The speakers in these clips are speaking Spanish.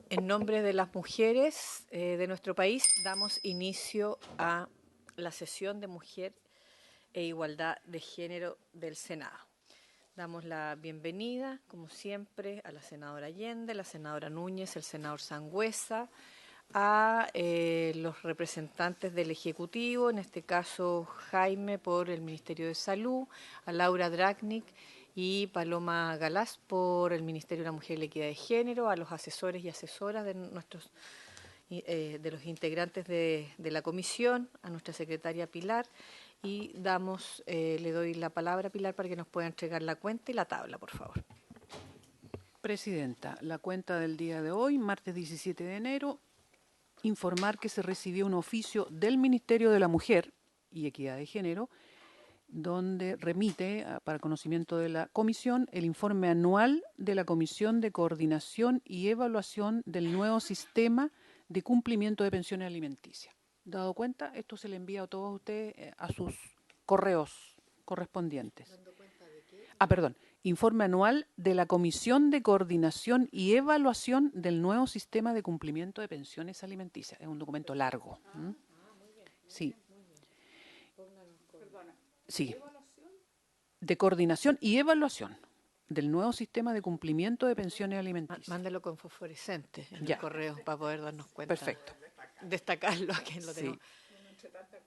En nombre de las mujeres de nuestro país, damos inicio a la sesión de Mujer e Igualdad de Género del Senado. Damos la bienvenida, como siempre, a la senadora Allende, la senadora Núñez, el senador Sangüesa, a los representantes del Ejecutivo, en este caso Jaime por el Ministerio de Salud, a Laura Dragnik y Paloma Galás por el Ministerio de la Mujer y la Equidad de Género, a los asesores y asesoras de los integrantes de la comisión, a nuestra secretaria Pilar, y le doy la palabra a Pilar para que nos pueda entregar la cuenta y la tabla, por favor. Presidenta, la cuenta del día de hoy, martes 17 de enero, informar que se recibió un oficio del Ministerio de la Mujer y Equidad de Género, donde remite para conocimiento de la comisión el informe anual de la Comisión de Coordinación y Evaluación del nuevo sistema de cumplimiento de pensiones alimenticias. Dado cuenta, esto se le envía a todos ustedes a sus correos correspondientes. ¿Dando cuenta de qué? Perdón, informe anual de la Comisión de Coordinación y Evaluación del nuevo sistema de cumplimiento de pensiones alimenticias. Es un documento largo. Muy bien. Sí. Muy bien. Perdona. Sí. ¿Evaluación? De coordinación y evaluación del nuevo sistema de cumplimiento de pensiones alimenticias. Mándelo con fosforescente en Ya. el correo para poder darnos cuenta. Perfecto. Destacarlo a quien lo Sí. tenemos.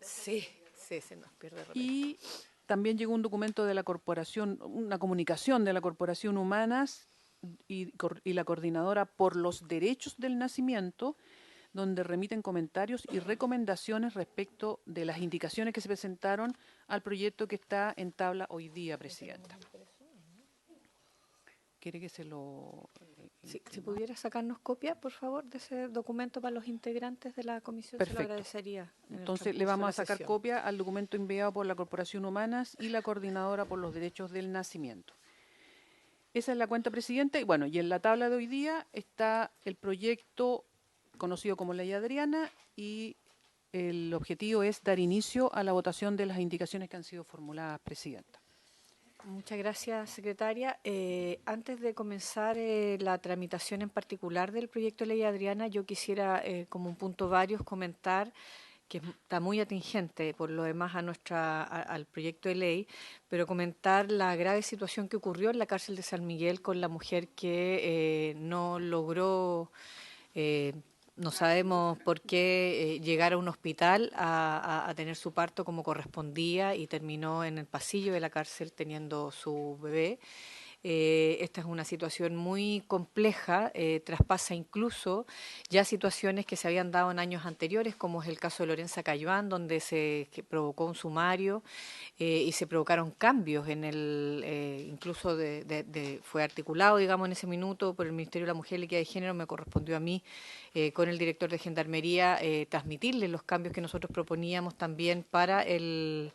Sí, se nos pierde de repente. Y también llegó un documento de la corporación, una comunicación de la Corporación Humanas y la coordinadora por los derechos del nacimiento, donde remiten comentarios y recomendaciones respecto de las indicaciones que se presentaron al proyecto que está en tabla hoy día, Presidenta. ¿Quiere que se lo...? Sí, si pudiera sacarnos copia, por favor, de ese documento para los integrantes de la comisión, Perfecto. se lo agradecería. Entonces le vamos a sacar copia al documento enviado por la Corporación Humanas y la coordinadora por los derechos del nacimiento. Esa es la cuenta, Presidente. Y bueno, y en la tabla de hoy día está el proyecto conocido como Ley Adriana y el objetivo es dar inicio a la votación de las indicaciones que han sido formuladas, Presidenta. Muchas gracias, secretaria. Antes de comenzar la tramitación en particular del proyecto de ley Adriana, yo quisiera, como un punto varios, comentar que está muy atingente por lo demás al proyecto de ley, pero comentar la grave situación que ocurrió en la cárcel de San Miguel con la mujer que no logró... no sabemos por qué llegar a un hospital a tener su parto como correspondía y terminó en el pasillo de la cárcel teniendo su bebé. Esta es una situación muy compleja, traspasa incluso ya situaciones que se habían dado en años anteriores, como es el caso de Lorenza Cayuán, donde que provocó un sumario y se provocaron cambios en incluso fue articulado, digamos, en ese minuto por el Ministerio de la Mujer y la Equidad de Género. Me correspondió a mí, con el director de Gendarmería, transmitirle los cambios que nosotros proponíamos también para el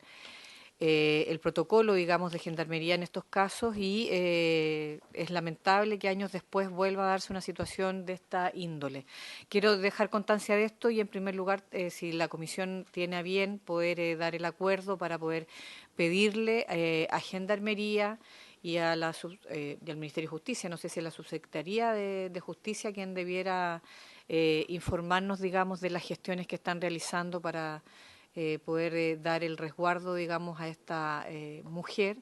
protocolo, digamos, de Gendarmería en estos casos, y es lamentable que años después vuelva a darse una situación de esta índole. Quiero dejar constancia de esto y, en primer lugar, si la Comisión tiene a bien poder dar el acuerdo para poder pedirle a Gendarmería y al Ministerio de Justicia, no sé si es la Subsecretaría de Justicia quien debiera informarnos, digamos, de las gestiones que están realizando para poder dar el resguardo, digamos, a esta mujer.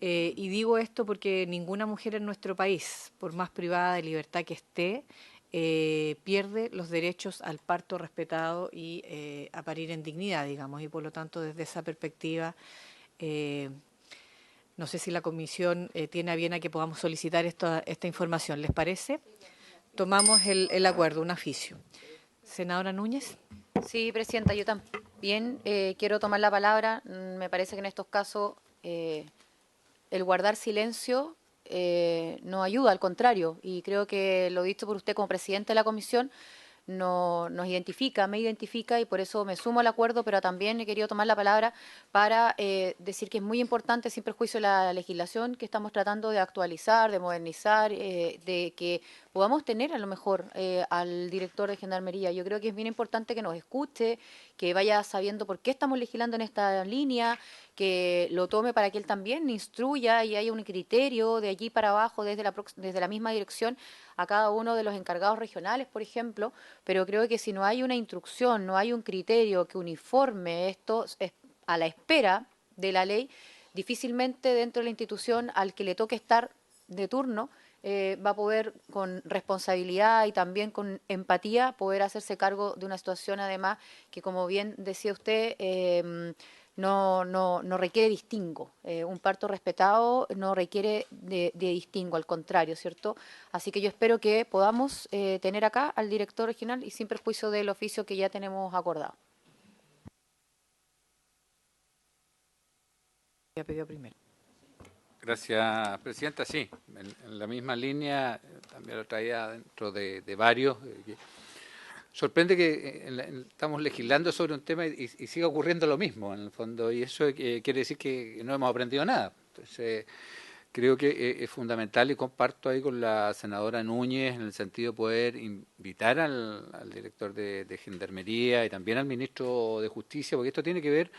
Y digo esto porque ninguna mujer en nuestro país, por más privada de libertad que esté, pierde los derechos al parto respetado y a parir en dignidad, digamos, y por lo tanto desde esa perspectiva no sé si la comisión tiene a bien a que podamos solicitar esta información. ¿Les parece? Tomamos el acuerdo, un oficio. Senadora Núñez. Sí, Presidenta, yo también quiero tomar la palabra. Me parece que en estos casos el guardar silencio no ayuda, al contrario, y creo que lo dicho por usted como presidente de la comisión nos identifica, me identifica, y por eso me sumo al acuerdo, pero también he querido tomar la palabra para decir que es muy importante, sin perjuicio de la legislación que estamos tratando de actualizar, de modernizar, de que podamos tener a lo mejor al director de Gendarmería. Yo creo que es bien importante que nos escuche, que vaya sabiendo por qué estamos legislando en esta línea, que lo tome para que él también instruya y haya un criterio de allí para abajo, desde la misma dirección, a cada uno de los encargados regionales, por ejemplo. Pero creo que si no hay una instrucción, no hay un criterio que uniforme esto a la espera de la ley, difícilmente dentro de la institución al que le toque estar de turno va a poder con responsabilidad y también con empatía poder hacerse cargo de una situación además que, como bien decía usted, no requiere distingo. Un parto respetado no requiere de distingo, al contrario, ¿cierto? Así que yo espero que podamos tener acá al director regional y sin perjuicio del oficio que ya tenemos acordado. Ya pidió primero. Gracias, Presidenta. Sí, en la misma línea, también lo traía dentro de varios. Sorprende que estamos legislando sobre un tema y siga ocurriendo lo mismo, en el fondo, y eso quiere decir que no hemos aprendido nada. Entonces, creo que es fundamental y comparto ahí con la senadora Núñez en el sentido de poder invitar al director de Gendarmería y también al ministro de Justicia, porque esto tiene que ver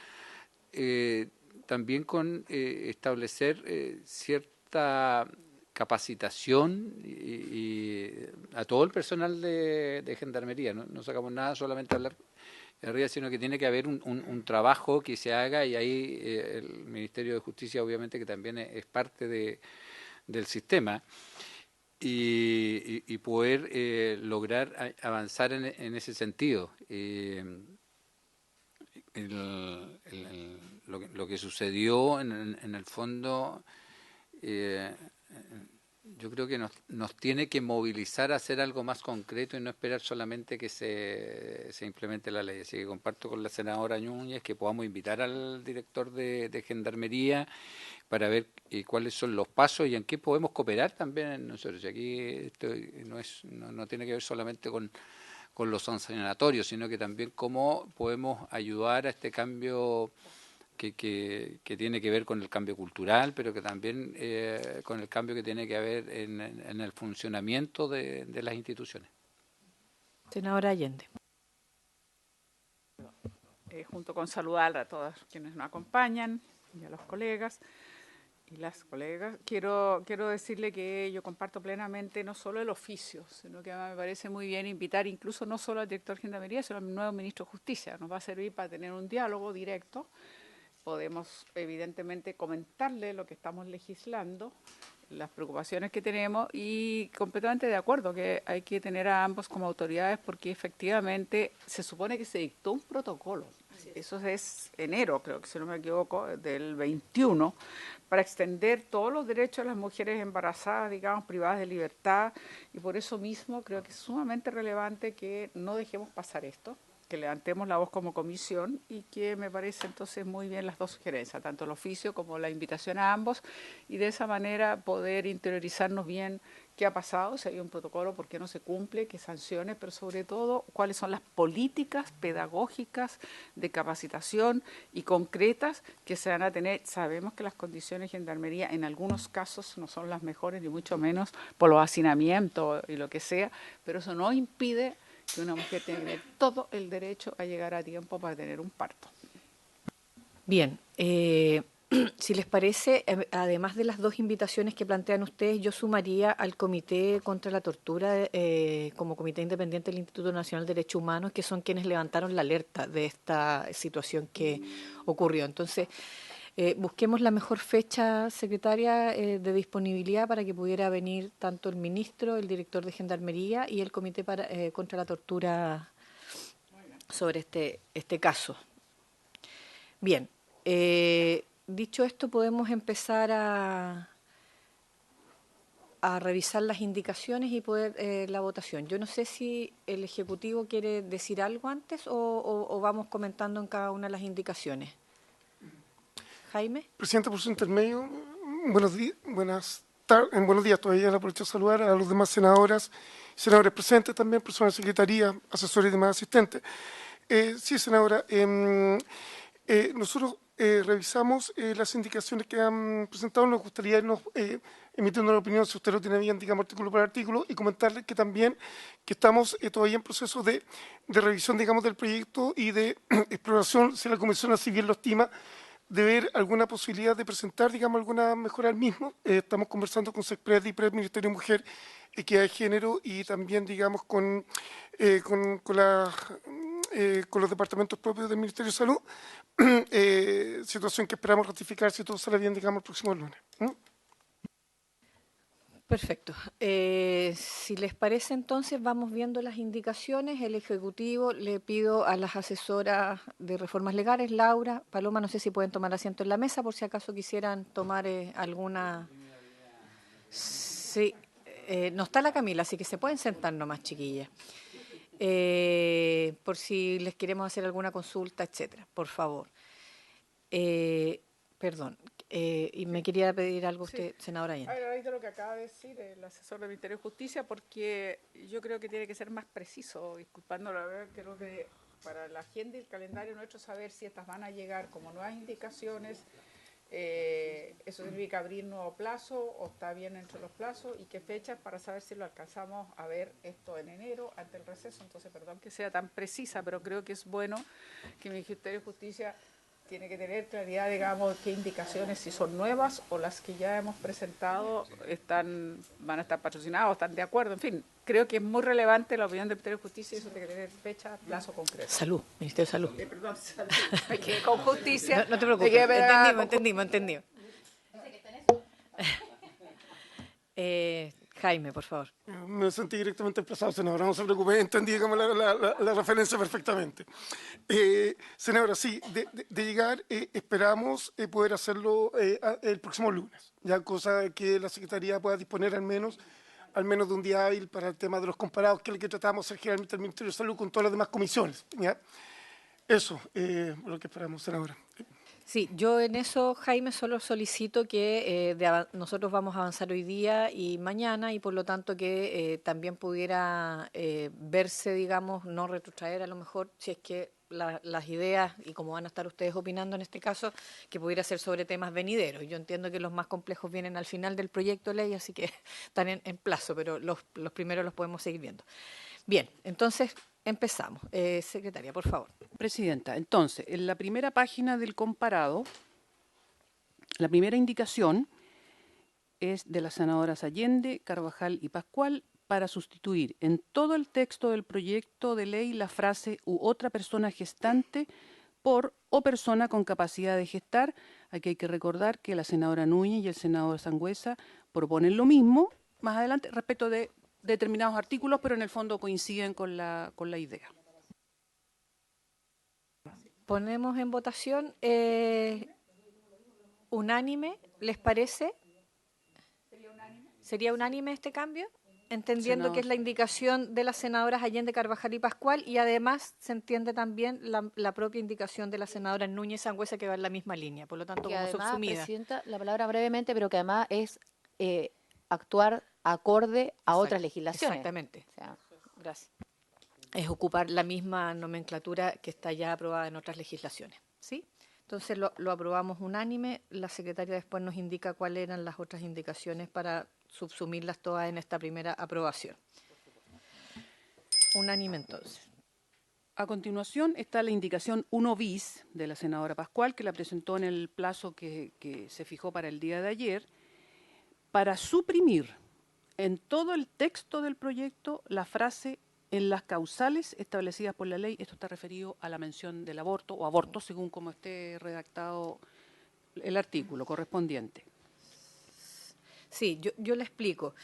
también con establecer cierta capacitación y a todo el personal de Gendarmería. No sacamos nada solamente hablar de arriba, sino que tiene que haber un trabajo que se haga, y ahí el Ministerio de Justicia obviamente que también es parte del sistema, y poder lograr avanzar en ese sentido. Lo que sucedió en el fondo, yo creo que nos tiene que movilizar a hacer algo más concreto y no esperar solamente que se implemente la ley. Así que comparto con la senadora Núñez que podamos invitar al director de Gendarmería para ver cuáles son los pasos y en qué podemos cooperar también nosotros. Y aquí esto no tiene que ver solamente con los sancionatorios, sino que también cómo podemos ayudar a este cambio que tiene que ver con el cambio cultural, pero que también con el cambio que tiene que haber en el funcionamiento de las instituciones. Senadora Allende. Junto con saludar a todos quienes nos acompañan y a los colegas y las colegas, quiero decirle que yo comparto plenamente no solo el oficio, sino que me parece muy bien invitar incluso no solo al director de Gendarmería, sino al nuevo ministro de Justicia. Nos va a servir para tener un diálogo directo. Podemos evidentemente comentarle lo que estamos legislando, las preocupaciones que tenemos, y completamente de acuerdo que hay que tener a ambos como autoridades, porque efectivamente se supone que se dictó un protocolo. Eso es enero, creo que si no me equivoco, del 21, para extender todos los derechos de las mujeres embarazadas, digamos, privadas de libertad, y por eso mismo creo que es sumamente relevante que no dejemos pasar esto, que levantemos la voz como comisión, y que me parece entonces muy bien las dos sugerencias, tanto el oficio como la invitación a ambos, y de esa manera poder interiorizarnos bien qué ha pasado, si hay un protocolo, por qué no se cumple, qué sanciones, pero sobre todo cuáles son las políticas pedagógicas de capacitación y concretas que se van a tener. Sabemos que las condiciones de Gendarmería en algunos casos no son las mejores, ni mucho menos por los hacinamientos y lo que sea, pero eso no impide que una mujer tenga que tener todo el derecho a llegar a tiempo para tener un parto. Bien, si les parece, además de las dos invitaciones que plantean ustedes, yo sumaría al Comité contra la Tortura como Comité Independiente del Instituto Nacional de Derechos Humanos, que son quienes levantaron la alerta de esta situación que ocurrió. Entonces, busquemos la mejor fecha, secretaria, de disponibilidad para que pudiera venir tanto el ministro, el director de Gendarmería y el Comité contra la Tortura sobre este caso. Bien, dicho esto, podemos empezar a revisar las indicaciones y poder la votación. Yo no sé si el Ejecutivo quiere decir algo antes o vamos comentando en cada una de las indicaciones. Jaime. Presidenta, por su intermedio, buenos días. Todavía le aprovecho a saludar a los demás senadoras, senadores presentes también, personal de secretaría, asesores y demás asistentes. Sí, senadora, nosotros revisamos las indicaciones que han presentado. Nos gustaría irnos emitiendo una opinión, si usted lo tiene bien, digamos, artículo por artículo, y comentarle que también que estamos todavía en proceso de revisión, digamos, del proyecto y de exploración, si la Comisión así bien lo estima, de ver alguna posibilidad de presentar, digamos, alguna mejora al mismo. Estamos conversando con SECPRED, DIPRED, Ministerio de Mujer, Equidad de Género, y también, digamos, con los departamentos propios del Ministerio de Salud, situación que esperamos ratificar si todo sale bien, digamos, el próximo lunes. Perfecto. Si les parece, entonces vamos viendo las indicaciones. El Ejecutivo, le pido a las asesoras de reformas legales, Laura, Paloma, no sé si pueden tomar asiento en la mesa por si acaso quisieran tomar alguna... Sí, no está la Camila, así que se pueden sentar nomás, chiquillas. Por si les queremos hacer alguna consulta, etcétera, por favor. Perdón, y me quería pedir algo usted, senadora Allende. A raíz de lo que acaba de decir el asesor del Ministerio de Justicia, porque yo creo que tiene que ser más preciso, disculpando la verdad, creo que para la agenda y el calendario nuestro saber si estas van a llegar como nuevas indicaciones, eso significa abrir nuevo plazo o está bien entre los plazos y qué fechas para saber si lo alcanzamos a ver esto en enero ante el receso. Entonces, perdón que sea tan precisa, pero creo que es bueno que el Ministerio de Justicia tiene que tener claridad, digamos, qué indicaciones, si son nuevas o las que ya hemos presentado van a estar patrocinadas o están de acuerdo. En fin, creo que es muy relevante la opinión del Ministerio de Justicia y eso tiene que tener fecha, plazo concreto. Salud, Ministerio de Salud. Perdón, salud. Me quedé con justicia. No te preocupes, entendimos. Jaime, por favor. Me sentí directamente desplazado, senadora, no se preocupe, entendí, digamos, la referencia perfectamente. Senadora, sí, de llegar esperamos poder hacerlo el próximo lunes, ya cosa que la Secretaría pueda disponer al menos de un día hábil para el tema de los comparados, que es el que tratamos de hacer generalmente el Ministerio de Salud con todas las demás comisiones. ¿Ya? Eso es lo que esperamos, senadora. Sí, yo en eso, Jaime, solo solicito que nosotros vamos a avanzar hoy día y mañana y por lo tanto que también pudiera verse, digamos, no retrotraer a lo mejor, si es que las ideas y como van a estar ustedes opinando en este caso, que pudiera ser sobre temas venideros. Yo entiendo que los más complejos vienen al final del proyecto de ley, así que están en plazo, pero los primeros los podemos seguir viendo. Bien, entonces empezamos. Secretaria, por favor. Presidenta, entonces, en la primera página del comparado, la primera indicación es de las senadoras Allende, Carvajal y Pascual para sustituir en todo el texto del proyecto de ley la frase u otra persona gestante por o persona con capacidad de gestar. Aquí hay que recordar que la senadora Núñez y el senador Sangüesa proponen lo mismo más adelante respecto de determinados artículos, pero en el fondo coinciden con la idea. Ponemos en votación unánime, ¿les parece? ¿Sería unánime este cambio? Entendiendo que es la indicación de las senadoras Allende, Carvajal y Pascual y además se entiende también la propia indicación de la senadora Núñez Sangüesa que va en la misma línea, por lo tanto que como además, subsumida. Presidenta, la palabra brevemente, pero que además es actuar acorde a otras legislaciones. Exactamente. O sea, gracias. Es ocupar la misma nomenclatura que está ya aprobada en otras legislaciones, ¿sí? Entonces lo aprobamos unánime. La secretaria después nos indica cuáles eran las otras indicaciones para subsumirlas todas en esta primera aprobación. Unánime entonces. A continuación está la indicación 1 bis de la senadora Pascual, que la presentó en el plazo que se fijó para el día de ayer, para suprimir en todo el texto del proyecto la frase en las causales establecidas por la ley. Esto está referido a la mención del aborto o aborto, según como esté redactado el artículo correspondiente. Sí, yo le explico.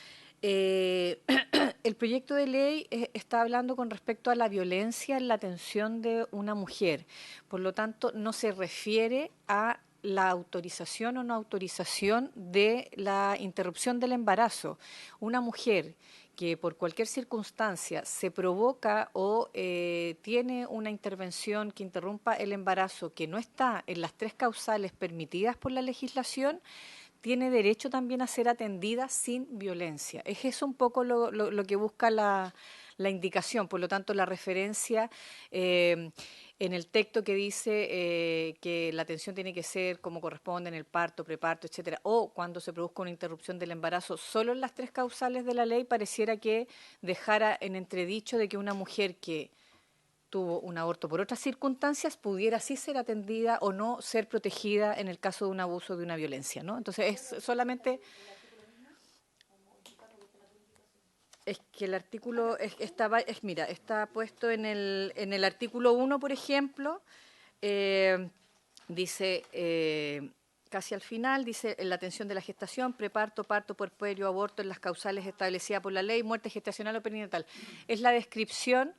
El proyecto de ley está hablando con respecto a la violencia en la atención de una mujer. Por lo tanto, no se refiere a la autorización o no autorización de la interrupción del embarazo. Una mujer que por cualquier circunstancia se provoca o tiene una intervención que interrumpa el embarazo que no está en las 3 causales permitidas por la legislación, tiene derecho también a ser atendida sin violencia. Es eso un poco lo que busca la la indicación, por lo tanto la referencia en el texto que dice que la atención tiene que ser como corresponde en el parto, preparto, etcétera, o cuando se produzca una interrupción del embarazo, solo en las 3 causales de la ley, pareciera que dejara en entredicho de que una mujer que tuvo un aborto por otras circunstancias pudiera sí ser atendida o no ser protegida en el caso de un abuso o de una violencia, ¿no? Entonces es solamente... Es que el artículo mira, está puesto en el artículo 1, por ejemplo, dice, casi al final, dice, en la atención de la gestación, preparto, parto, puerperio, aborto en las causales establecidas por la ley, muerte gestacional o perinatal. Es la descripción.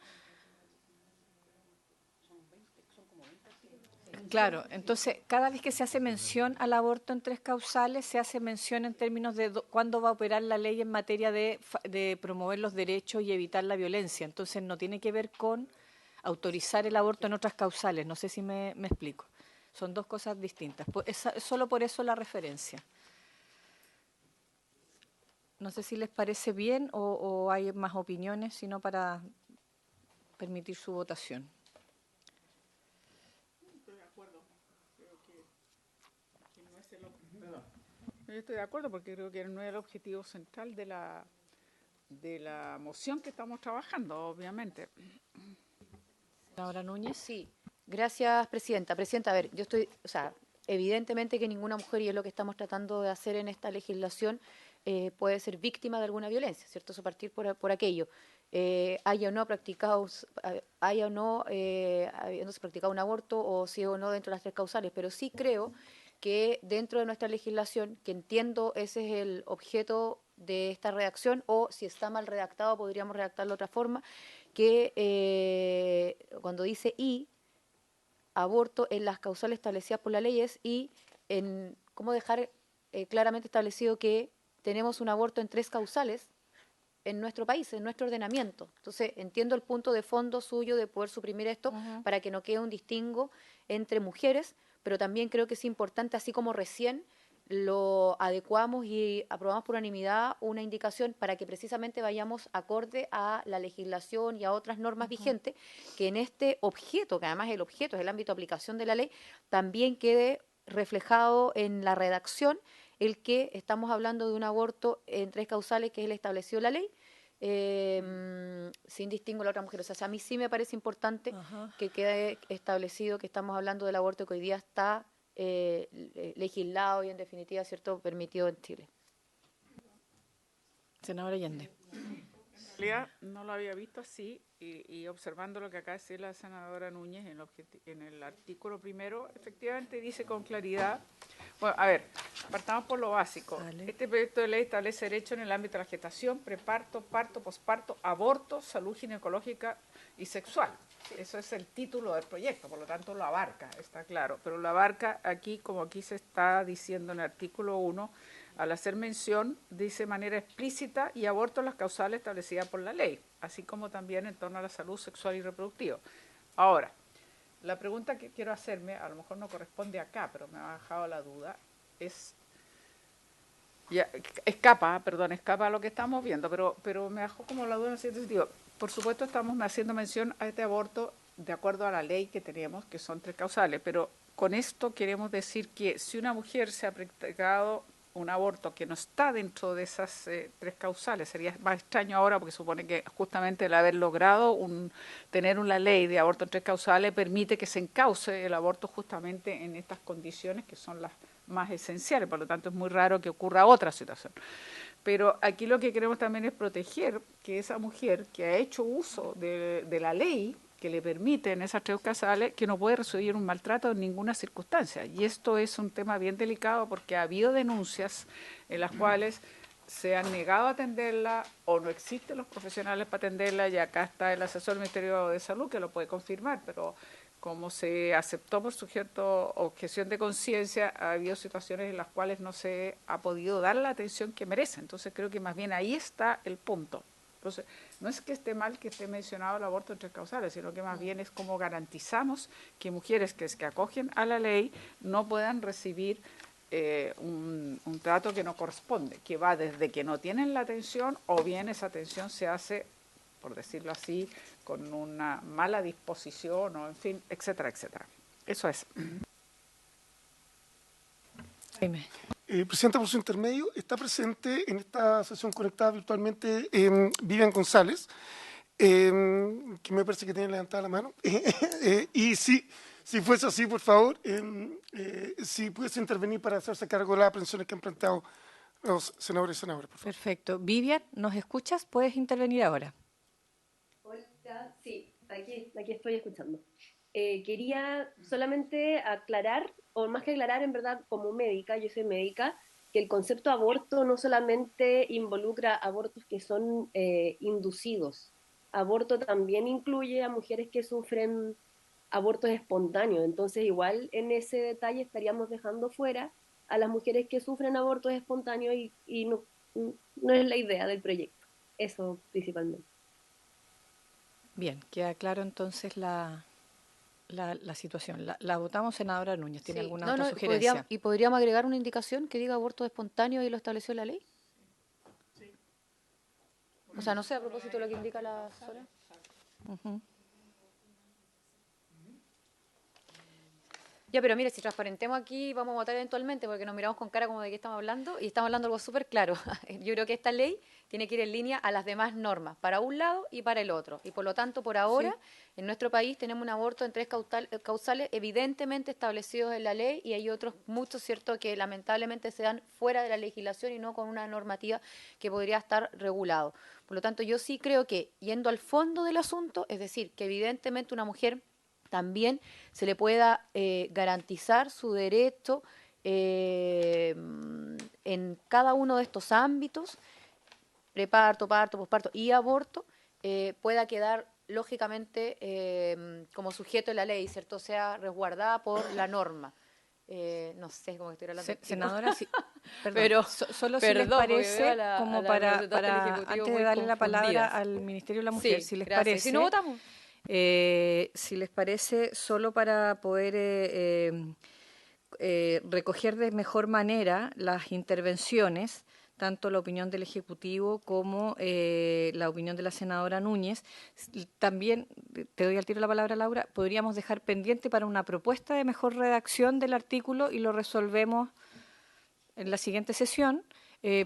Claro, entonces cada vez que se hace mención al aborto en 3 causales, se hace mención en términos de cuándo va a operar la ley en materia de promover los derechos y evitar la violencia. Entonces no tiene que ver con autorizar el aborto en otras causales. No sé si me explico. Son 2 cosas distintas. Es solo por eso la referencia. No sé si les parece bien o hay más opiniones, sino para permitir su votación. Yo estoy de acuerdo porque creo que no es el objetivo central de la moción que estamos trabajando, obviamente. Senadora Núñez. Sí, gracias, Presidenta. Presidenta, a ver, yo estoy, evidentemente que ninguna mujer, y es lo que estamos tratando de hacer en esta legislación, puede ser víctima de alguna violencia, ¿cierto? Eso partir por aquello. Haya o no habiéndose practicado un aborto o sí o no dentro de las 3 causales, pero sí creo que dentro de nuestra legislación, que entiendo ese es el objeto de esta redacción, o si está mal redactado podríamos redactarlo de otra forma, que cuando dice y, aborto en las causales establecidas por la ley es y, en cómo dejar claramente establecido que tenemos un aborto en 3 causales en nuestro país, en nuestro ordenamiento. Entonces, entiendo el punto de fondo suyo de poder suprimir esto para que no quede un distingo entre mujeres, pero también creo que es importante, así como recién lo adecuamos y aprobamos por unanimidad una indicación para que precisamente vayamos acorde a la legislación y a otras normas vigentes, que en este objeto, que además el objeto es el ámbito de aplicación de la ley, también quede reflejado en la redacción el que estamos hablando de un aborto en 3 causales, que es el establecido en la ley, sin distingo a la otra mujer. O sea, a mí sí me parece importante que quede establecido que estamos hablando del aborto que hoy día está legislado y en definitiva, ¿cierto?, permitido en Chile. Senadora Allende. En realidad no lo había visto así y observando lo que acaba de decir la senadora Núñez en el artículo primero, efectivamente dice con claridad. Bueno, a ver, partamos por lo básico. Dale. Este proyecto de ley establece derechos en el ámbito de la gestación, preparto, parto, posparto, aborto, salud ginecológica y sexual. Eso es el título del proyecto, por lo tanto lo abarca, está claro. Pero lo abarca aquí, como aquí se está diciendo en el artículo 1, al hacer mención, dice de manera explícita y aborto las causales establecidas por la ley, así como también en torno a la salud sexual y reproductiva. Ahora, la pregunta que quiero hacerme, a lo mejor no corresponde acá, pero me ha dejado la duda, escapa a lo que estamos viendo, pero me dejó como la duda en el siguiente sentido. Por supuesto, estamos haciendo mención a este aborto de acuerdo a la ley que tenemos, que son 3 causales, pero con esto queremos decir que si una mujer se ha practicado un aborto que no está dentro de esas 3 causales, sería más extraño ahora porque supone que justamente el haber logrado tener una ley de aborto en 3 causales permite que se encauce el aborto justamente en estas condiciones que son las más esenciales, por lo tanto es muy raro que ocurra otra situación. Pero aquí lo que queremos también es proteger que esa mujer que ha hecho uso de la ley que le permite en esas 3 causales, que no puede recibir un maltrato en ninguna circunstancia. Y esto es un tema bien delicado porque ha habido denuncias en las cuales se han negado a atenderla o no existen los profesionales para atenderla, y acá está el asesor del Ministerio de Salud que lo puede confirmar, pero como se aceptó por sujeto objeción de conciencia, ha habido situaciones en las cuales no se ha podido dar la atención que merece. Entonces creo que más bien ahí está el punto. Entonces, no es que esté mal que esté mencionado el aborto en 3 causales, sino que más bien es cómo garantizamos que mujeres que acogen a la ley no puedan recibir un trato que no corresponde, que va desde que no tienen la atención o bien esa atención se hace por decirlo así, con una mala disposición o en fin, etcétera, etcétera. Eso es. Jaime. Presidenta, por su intermedio, está presente en esta sesión conectada virtualmente Vivian González, que me parece que tiene levantada la mano. Y si fuese así, por favor, si pudiese intervenir para hacerse cargo de las aprensiones que han planteado los senadores y senadoras, por favor. Perfecto. Vivian, ¿nos escuchas? Puedes intervenir ahora. Hola, sí, aquí estoy escuchando. Quería solamente aclarar, o más que aclarar, en verdad, como médica, yo soy médica, que el concepto aborto no solamente involucra abortos que son inducidos. Aborto también incluye a mujeres que sufren abortos espontáneos. Entonces, igual en ese detalle estaríamos dejando fuera a las mujeres que sufren abortos espontáneos y no es la idea del proyecto. Eso principalmente. Bien, queda claro entonces la situación. La votamos, senadora Núñez. ¿Tiene alguna otra sugerencia? ¿Y podríamos agregar una indicación que diga aborto espontáneo y lo estableció la ley? Sí. O sea, no sé, a propósito de lo que indica la Sora. Ya, pero mire, si transparentemos aquí, vamos a votar eventualmente porque nos miramos con cara como de qué estamos hablando y estamos hablando algo súper claro. Yo creo que esta ley tiene que ir en línea a las demás normas, para un lado y para el otro. Y por lo tanto, por ahora, en nuestro país tenemos un aborto en 3 causales evidentemente establecidos en la ley y hay otros muchos, ¿cierto?, que lamentablemente se dan fuera de la legislación y no con una normativa que podría estar regulado. Por lo tanto, yo sí creo que, yendo al fondo del asunto, es decir, que evidentemente una mujer también se le pueda garantizar su derecho en cada uno de estos ámbitos, preparto, parto, posparto y aborto, pueda quedar lógicamente como sujeto de la ley, ¿cierto? Sea resguardada por la norma. No sé cómo estoy hablando. Senadora, sí, perdón, pero solo si les parece, como para antes de darle la palabra al Ministerio de la Mujer, si les parece. Si no votamos. Si les parece, solo para poder recoger de mejor manera las intervenciones, tanto la opinión del Ejecutivo como la opinión de la senadora Núñez. También, te doy al tiro la palabra, Laura, podríamos dejar pendiente para una propuesta de mejor redacción del artículo y lo resolvemos en la siguiente sesión,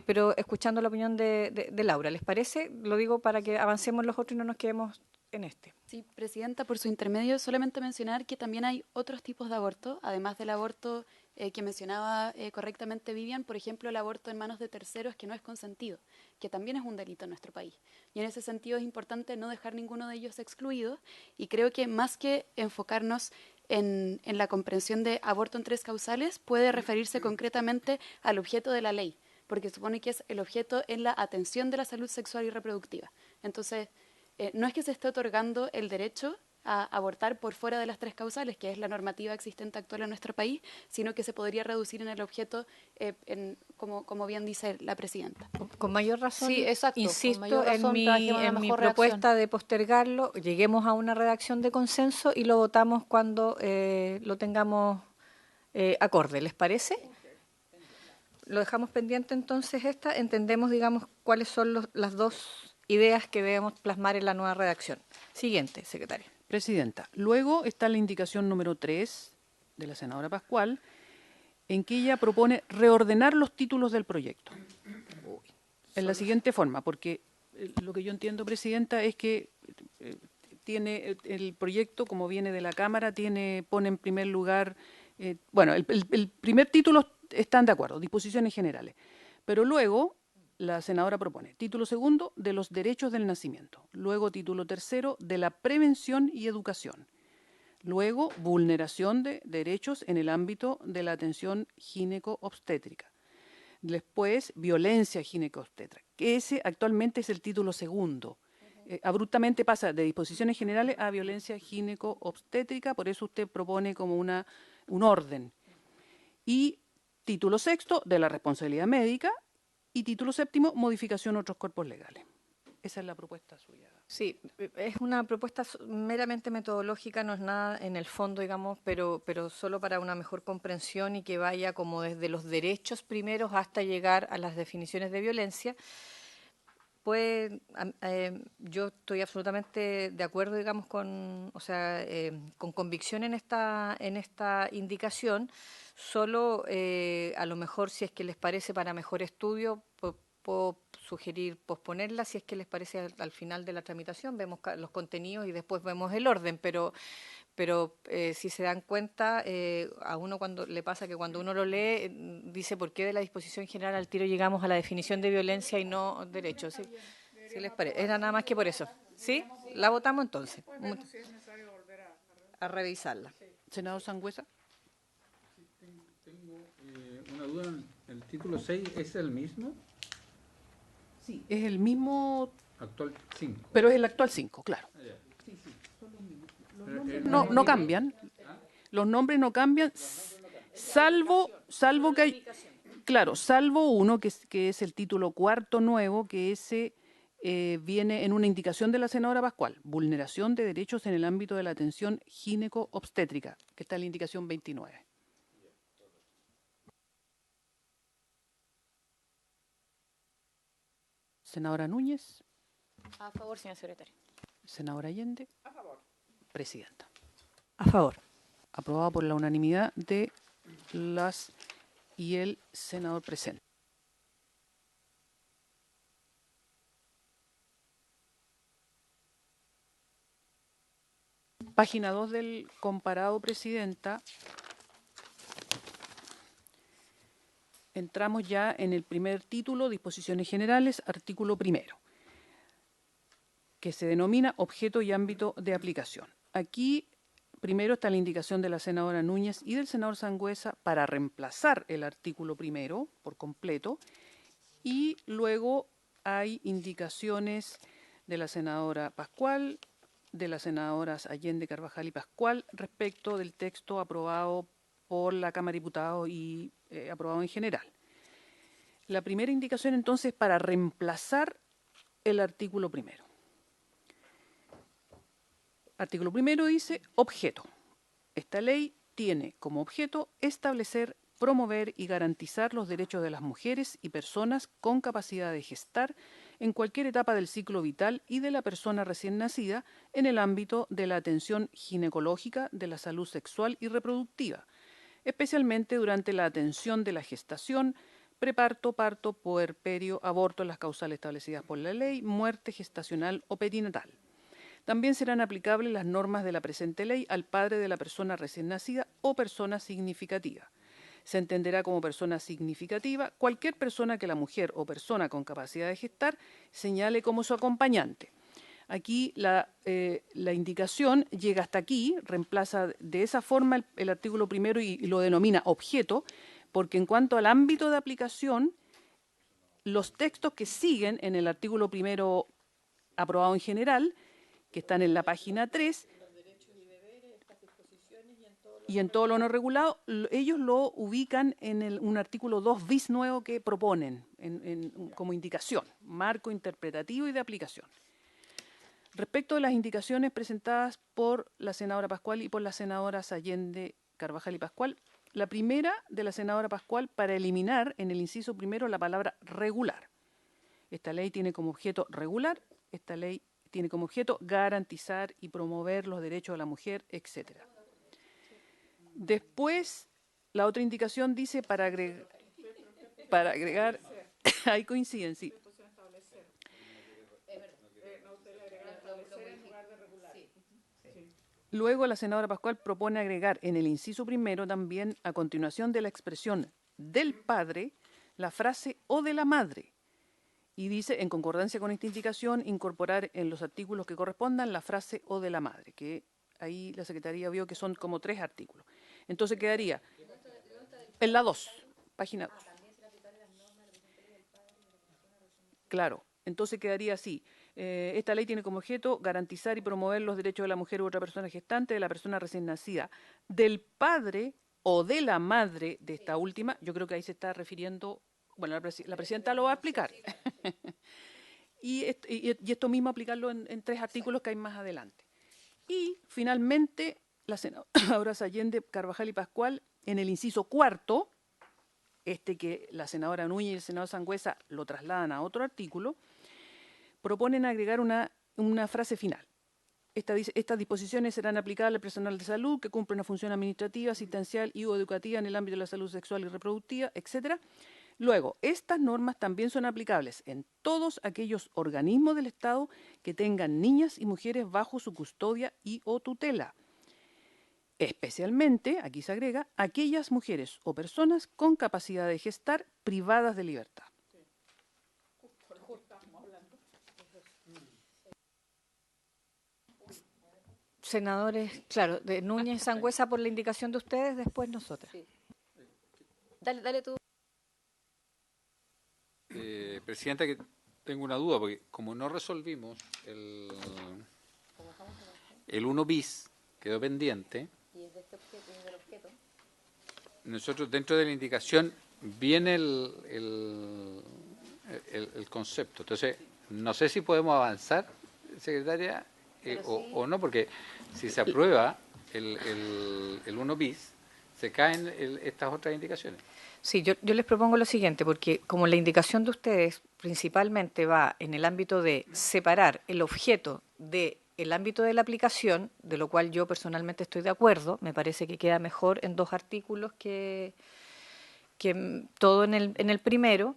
pero escuchando la opinión de Laura. ¿Les parece? Lo digo para que avancemos los otros y no nos quedemos en este. Sí, Presidenta, por su intermedio, solamente mencionar que también hay otros tipos de aborto, además del aborto que mencionaba correctamente Vivian, por ejemplo, el aborto en manos de terceros que no es consentido, que también es un delito en nuestro país. Y en ese sentido es importante no dejar ninguno de ellos excluido y creo que más que enfocarnos en la comprensión de aborto en 3 causales, puede referirse concretamente al objeto de la ley, porque supone que es el objeto en la atención de la salud sexual y reproductiva. Entonces, no es que se esté otorgando el derecho a abortar por fuera de las 3 causales, que es la normativa existente actual en nuestro país, sino que se podría reducir en el objeto, como bien dice la Presidenta. Con mayor razón, sí, exacto, insisto mayor razón, en mi propuesta de postergarlo, lleguemos a una redacción de consenso y lo votamos cuando lo tengamos acorde. ¿Les parece? Lo dejamos pendiente entonces entendemos, digamos, cuáles son las dos ideas que debemos plasmar en la nueva redacción. Siguiente, secretaria. Presidenta, luego está la indicación número 3 de la senadora Pascual, en que ella propone reordenar los títulos del proyecto. En la siguiente forma, porque lo que yo entiendo, Presidenta, es que tiene el proyecto, como viene de la Cámara, pone en primer lugar, el primer título están de acuerdo, disposiciones generales, pero luego la senadora propone título segundo de los derechos del nacimiento, luego título tercero de la prevención y educación, luego vulneración de derechos en el ámbito de la atención gineco-obstétrica, después violencia gineco-obstétrica, que ese actualmente es el título segundo. Abruptamente pasa de disposiciones generales a violencia gineco-obstétrica, por eso usted propone como un orden. Y título sexto de la responsabilidad médica, y título séptimo, modificación de otros cuerpos legales. Esa es la propuesta suya. Sí, es una propuesta meramente metodológica, no es nada en el fondo, digamos, pero solo para una mejor comprensión y que vaya como desde los derechos primeros hasta llegar a las definiciones de violencia. yo estoy absolutamente de acuerdo, digamos, con convicción en esta indicación. Solo a lo mejor, si es que les parece para mejor estudio, puedo sugerir posponerla. Si es que les parece al final de la tramitación, vemos los contenidos y después vemos el orden, pero si se dan cuenta, a uno cuando le pasa que cuando uno lo lee, dice por qué de la disposición general al tiro llegamos a la definición de violencia y no derecho. ¿Sí? ¿Sí les parece? Era nada más que por eso. ¿Sí? La votamos entonces. A revisarla. Senador Sangüesa. Tengo una duda. ¿El título 6 es el mismo? Sí, es el mismo. Actual 5. Pero es el actual 5, claro. No cambian. Los nombres no cambian, salvo que hay, claro, salvo uno que es el título 4 nuevo, que ese viene en una indicación de la senadora Pascual, vulneración de derechos en el ámbito de la atención gineco-obstétrica, que está en la indicación 29. Senadora Núñez. A favor, señor secretario. Senadora Allende. A favor. Presidenta. A favor. Aprobado por la unanimidad de las y el senador presente. Página 2 del comparado, Presidenta. Entramos ya en el primer título, disposiciones generales, artículo primero, que se denomina objeto y ámbito de aplicación. Aquí primero está la indicación de la senadora Núñez y del senador Sangüesa para reemplazar el artículo primero por completo, y luego hay indicaciones de la senadora Pascual, de las senadoras Allende, Carvajal y Pascual respecto del texto aprobado por la Cámara de Diputados y aprobado en general. La primera indicación entonces para reemplazar el artículo primero. Artículo primero dice objeto. Esta ley tiene como objeto establecer, promover y garantizar los derechos de las mujeres y personas con capacidad de gestar en cualquier etapa del ciclo vital y de la persona recién nacida en el ámbito de la atención ginecológica, de la salud sexual y reproductiva, especialmente durante la atención de la gestación, preparto, parto, puerperio, aborto en las causales establecidas por la ley, muerte gestacional o perinatal. También serán aplicables las normas de la presente ley al padre de la persona recién nacida o persona significativa. Se entenderá como persona significativa cualquier persona que la mujer o persona con capacidad de gestar señale como su acompañante. Aquí la indicación llega hasta aquí, reemplaza de esa forma el artículo primero y lo denomina objeto, porque en cuanto al ámbito de aplicación, los textos que siguen en el artículo primero aprobado en general, que están en la página 3, y en todo lo no regulado, ellos lo ubican en un artículo 2 bis nuevo que proponen como indicación, marco interpretativo y de aplicación. Respecto de las indicaciones presentadas por la senadora Pascual y por las senadoras Allende, Carvajal y Pascual, la primera de la senadora Pascual para eliminar en el inciso primero la palabra regular. Esta ley tiene como objeto regular, esta ley tiene como objeto garantizar y promover los derechos de la mujer, etc. Después, la otra indicación dice para agregar ahí coinciden, sí. Luego la senadora Pascual propone agregar en el inciso primero también, a continuación de la expresión del padre, la frase o de la madre. Y dice, en concordancia con esta indicación, incorporar en los artículos que correspondan la frase o de la madre, que ahí la Secretaría vio que son como 3 artículos. Entonces quedaría en la 2, página 2. Claro, entonces quedaría así. Esta ley tiene como objeto garantizar y promover los derechos de la mujer u otra persona gestante, de la persona recién nacida, del padre o de la madre de esta última. Yo creo que ahí se está refiriendo, bueno, la presidenta lo va a explicar. y esto mismo aplicarlo en 3 artículos que hay más adelante. Y finalmente, la senadora Allende, Carvajal y Pascual, en el inciso cuarto, que la senadora Núñez y el senador Sangüesa lo trasladan a otro artículo, proponen agregar una frase final. Estas disposiciones serán aplicables al personal de salud que cumple una función administrativa, asistencial y o educativa en el ámbito de la salud sexual y reproductiva, etc. Luego, estas normas también son aplicables en todos aquellos organismos del Estado que tengan niñas y mujeres bajo su custodia y o tutela. Especialmente, aquí se agrega, aquellas mujeres o personas con capacidad de gestar privadas de libertad. Senadores, claro, de Núñez, Sangüesa por la indicación de ustedes, después nosotras. Sí. Dale tú. Presidenta, que tengo una duda, porque como no resolvimos el 1 bis, quedó pendiente. Y es de este objeto, y del objeto. Nosotros dentro de la indicación viene el concepto. Entonces, no sé si podemos avanzar, secretaria, o no, porque si se aprueba el 1 bis, se caen estas otras indicaciones. Sí, yo les propongo lo siguiente, porque como la indicación de ustedes principalmente va en el ámbito de separar el objeto del ámbito de la aplicación, de lo cual yo personalmente estoy de acuerdo, me parece que queda mejor en 2 artículos que todo en el primero.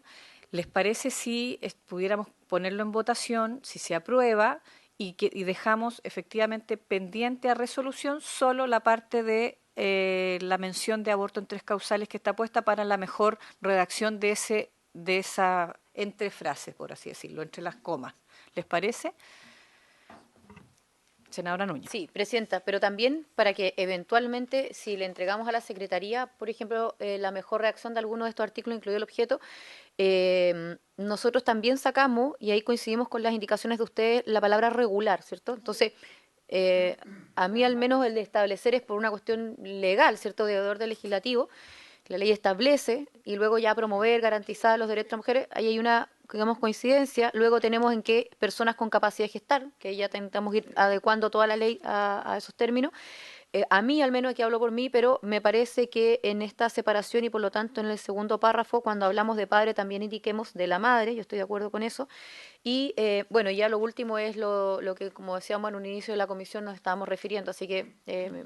¿Les parece si pudiéramos ponerlo en votación, si se aprueba y dejamos efectivamente pendiente a resolución solo la parte de la mención de aborto en 3 causales que está puesta para la mejor redacción de esa entre frases, por así decirlo, entre las comas? ¿Les parece? Senadora Núñez. Sí, presidenta, pero también para que eventualmente, si le entregamos a la Secretaría, por ejemplo, la mejor redacción de alguno de estos artículos, incluido el objeto, nosotros también sacamos, y ahí coincidimos con las indicaciones de ustedes, la palabra regular, ¿cierto? Entonces, a mí al menos el de establecer es por una cuestión legal, ¿cierto?, de orden legislativo. La ley establece y luego ya promover, garantizar los derechos de las mujeres, ahí hay una, digamos, coincidencia. Luego tenemos en que personas con capacidad de gestar, que ya intentamos ir adecuando toda la ley a esos términos. A mí, al menos aquí hablo por mí, pero me parece que en esta separación y por lo tanto en el segundo párrafo, cuando hablamos de padre, también indiquemos de la madre, yo estoy de acuerdo con eso. Y bueno, ya lo último es lo que, como decíamos en un inicio de la comisión, nos estábamos refiriendo, así que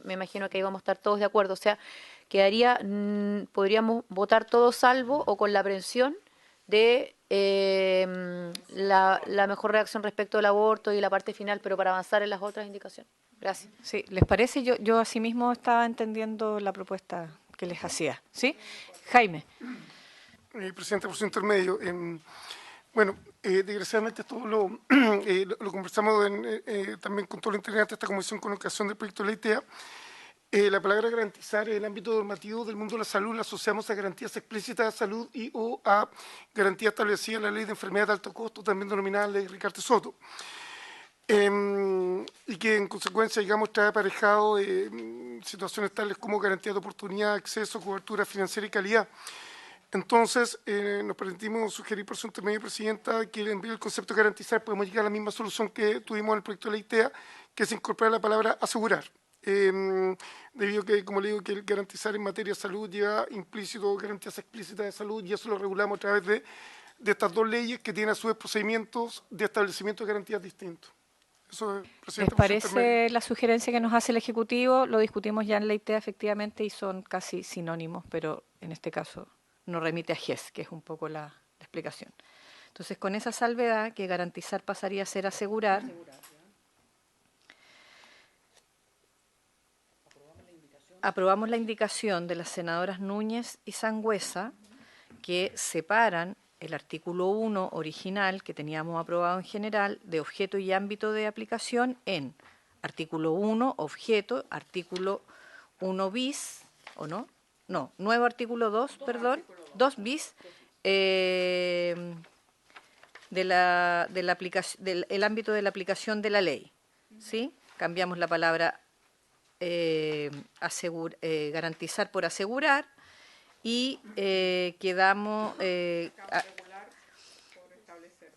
me imagino que ahí vamos a estar todos de acuerdo. O sea, quedaría, podríamos votar todos salvo o con la aprehensión de la mejor reacción respecto al aborto y la parte final, pero para avanzar en las otras indicaciones. Gracias. Sí, ¿les parece? Yo asimismo estaba entendiendo la propuesta que les hacía. ¿Sí? Jaime. Presidente, por su intermedio. Bueno, desgraciadamente todo lo conversamos también con todo el integrante de esta comisión con ocasión del proyecto de ley TEA. La palabra garantizar en el ámbito normativo del mundo de la salud la asociamos a garantías explícitas de salud y o a garantías establecidas en la ley de enfermedad de alto costo, también denominada ley Ricardo Soto. Y que en consecuencia, digamos, trae aparejado situaciones tales como garantía de oportunidad, acceso, cobertura financiera y calidad. Entonces, nos permitimos sugerir por su intermedio, Presidenta, que en vez del concepto de garantizar podemos llegar a la misma solución que tuvimos en el proyecto de ley TEA, que es incorporar la palabra asegurar. Debido a que, como le digo, que el garantizar en materia de salud lleva implícito garantías explícitas de salud y eso lo regulamos a través de estas 2 leyes que tienen a su vez procedimientos de establecimiento de garantías distintos. Eso, ¿Les parece la sugerencia que nos hace el Ejecutivo? Lo discutimos ya en ley TEA efectivamente y son casi sinónimos, pero en este caso nos remite a GES, que es un poco la explicación. Entonces, con esa salvedad, que garantizar pasaría a ser asegurar. Aprobamos la indicación de las senadoras Núñez y Sangüesa que separan el artículo 1 original que teníamos aprobado en general de objeto y ámbito de aplicación en artículo 1, objeto, artículo 1 bis, ¿o no? No, nuevo artículo 2, perdón, 2 bis, del ámbito de la aplicación de la ley, ¿sí? Cambiamos la palabra garantizar por asegurar y quedamos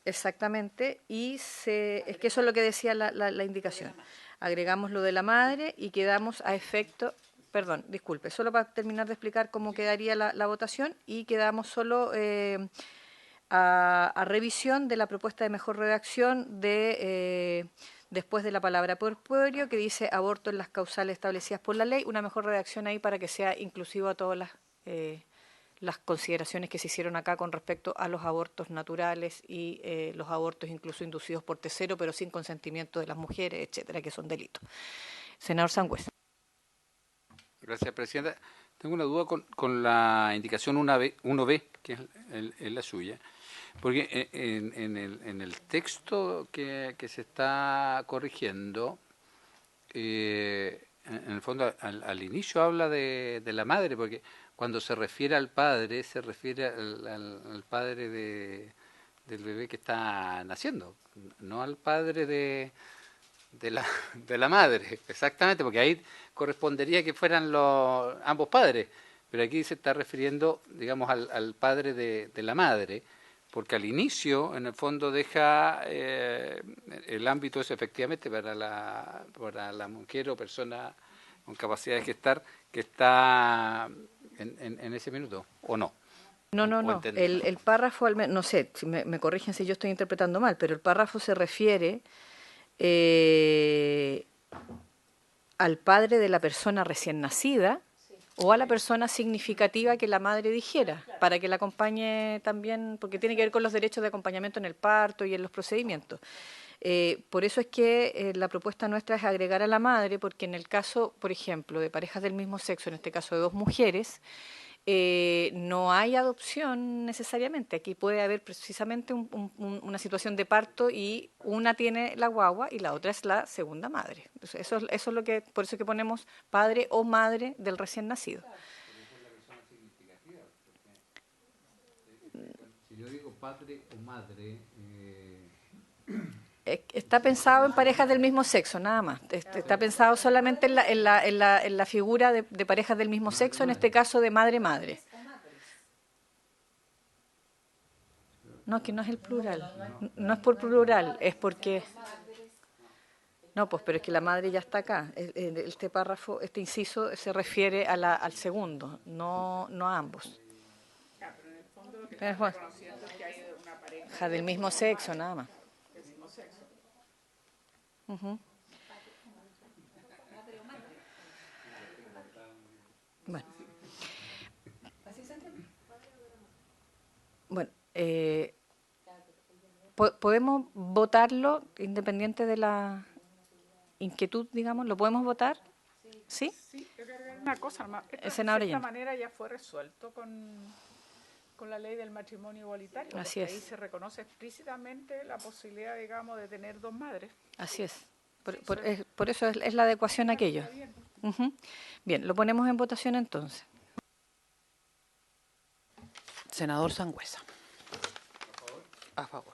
exactamente y es que eso es lo que decía la indicación. Agregamos lo de la madre y quedamos a efecto, perdón, disculpe, solo para terminar de explicar cómo quedaría la votación y quedamos solo a revisión de la propuesta de mejor redacción de después de la palabra puerperio, que dice aborto en las causales establecidas por la ley, una mejor redacción ahí para que sea inclusivo a todas las consideraciones que se hicieron acá con respecto a los abortos naturales y los abortos incluso inducidos por tercero, pero sin consentimiento de las mujeres, etcétera, que son delitos. Senador Sangüesa. Gracias, Presidenta. Tengo una duda con la indicación 1B, que es la suya, porque en el texto que se está corrigiendo, en el fondo al inicio habla de la madre, porque cuando se refiere al padre, se refiere al padre del bebé que está naciendo, no al padre de la madre, exactamente, porque ahí correspondería que fueran ambos padres, pero aquí se está refiriendo, digamos, al padre de la madre, porque al inicio, en el fondo, deja el ámbito es efectivamente para la mujer o persona con capacidad de gestar que está en ese minuto, ¿o no? No. El párrafo, no sé, si me corrigen si yo estoy interpretando mal, pero el párrafo se refiere al padre de la persona recién nacida o a la persona significativa que la madre dijera, para que la acompañe también, porque tiene que ver con los derechos de acompañamiento en el parto y en los procedimientos. Por eso es que la propuesta nuestra es agregar a la madre, porque en el caso, por ejemplo, de parejas del mismo sexo, en este caso de dos mujeres, no hay adopción necesariamente. Aquí puede haber precisamente una situación de parto y una tiene la guagua y la otra es la segunda madre. Eso es lo que, por eso es que ponemos padre o madre del recién nacido. Si yo digo padre o madre... Está pensado en parejas del mismo sexo, nada más. Está pensado solamente en la figura de parejas del mismo sexo, en este caso de madre-madre. No, que no es el plural. No es por plural, es porque... No, pues, pero es que la madre ya está acá. Este párrafo, este inciso se refiere al segundo, no a ambos. Pero en el fondo lo que estamos reconociendo es que hay una pareja del mismo sexo, nada más. del mismo sexo. Uh-huh. Bueno, podemos votarlo independiente de la inquietud, digamos, ¿lo podemos votar? ¿Sí? Sí, yo quiero agregar una cosa, de Senadora esta manera ya fue resuelto con la ley del matrimonio igualitario. Así porque es. Ahí se reconoce explícitamente la posibilidad, digamos, de tener dos madres. Así es. Por eso es la adecuación a aquello. Uh-huh. Bien, lo ponemos en votación entonces. Senador Sangüesa. A favor.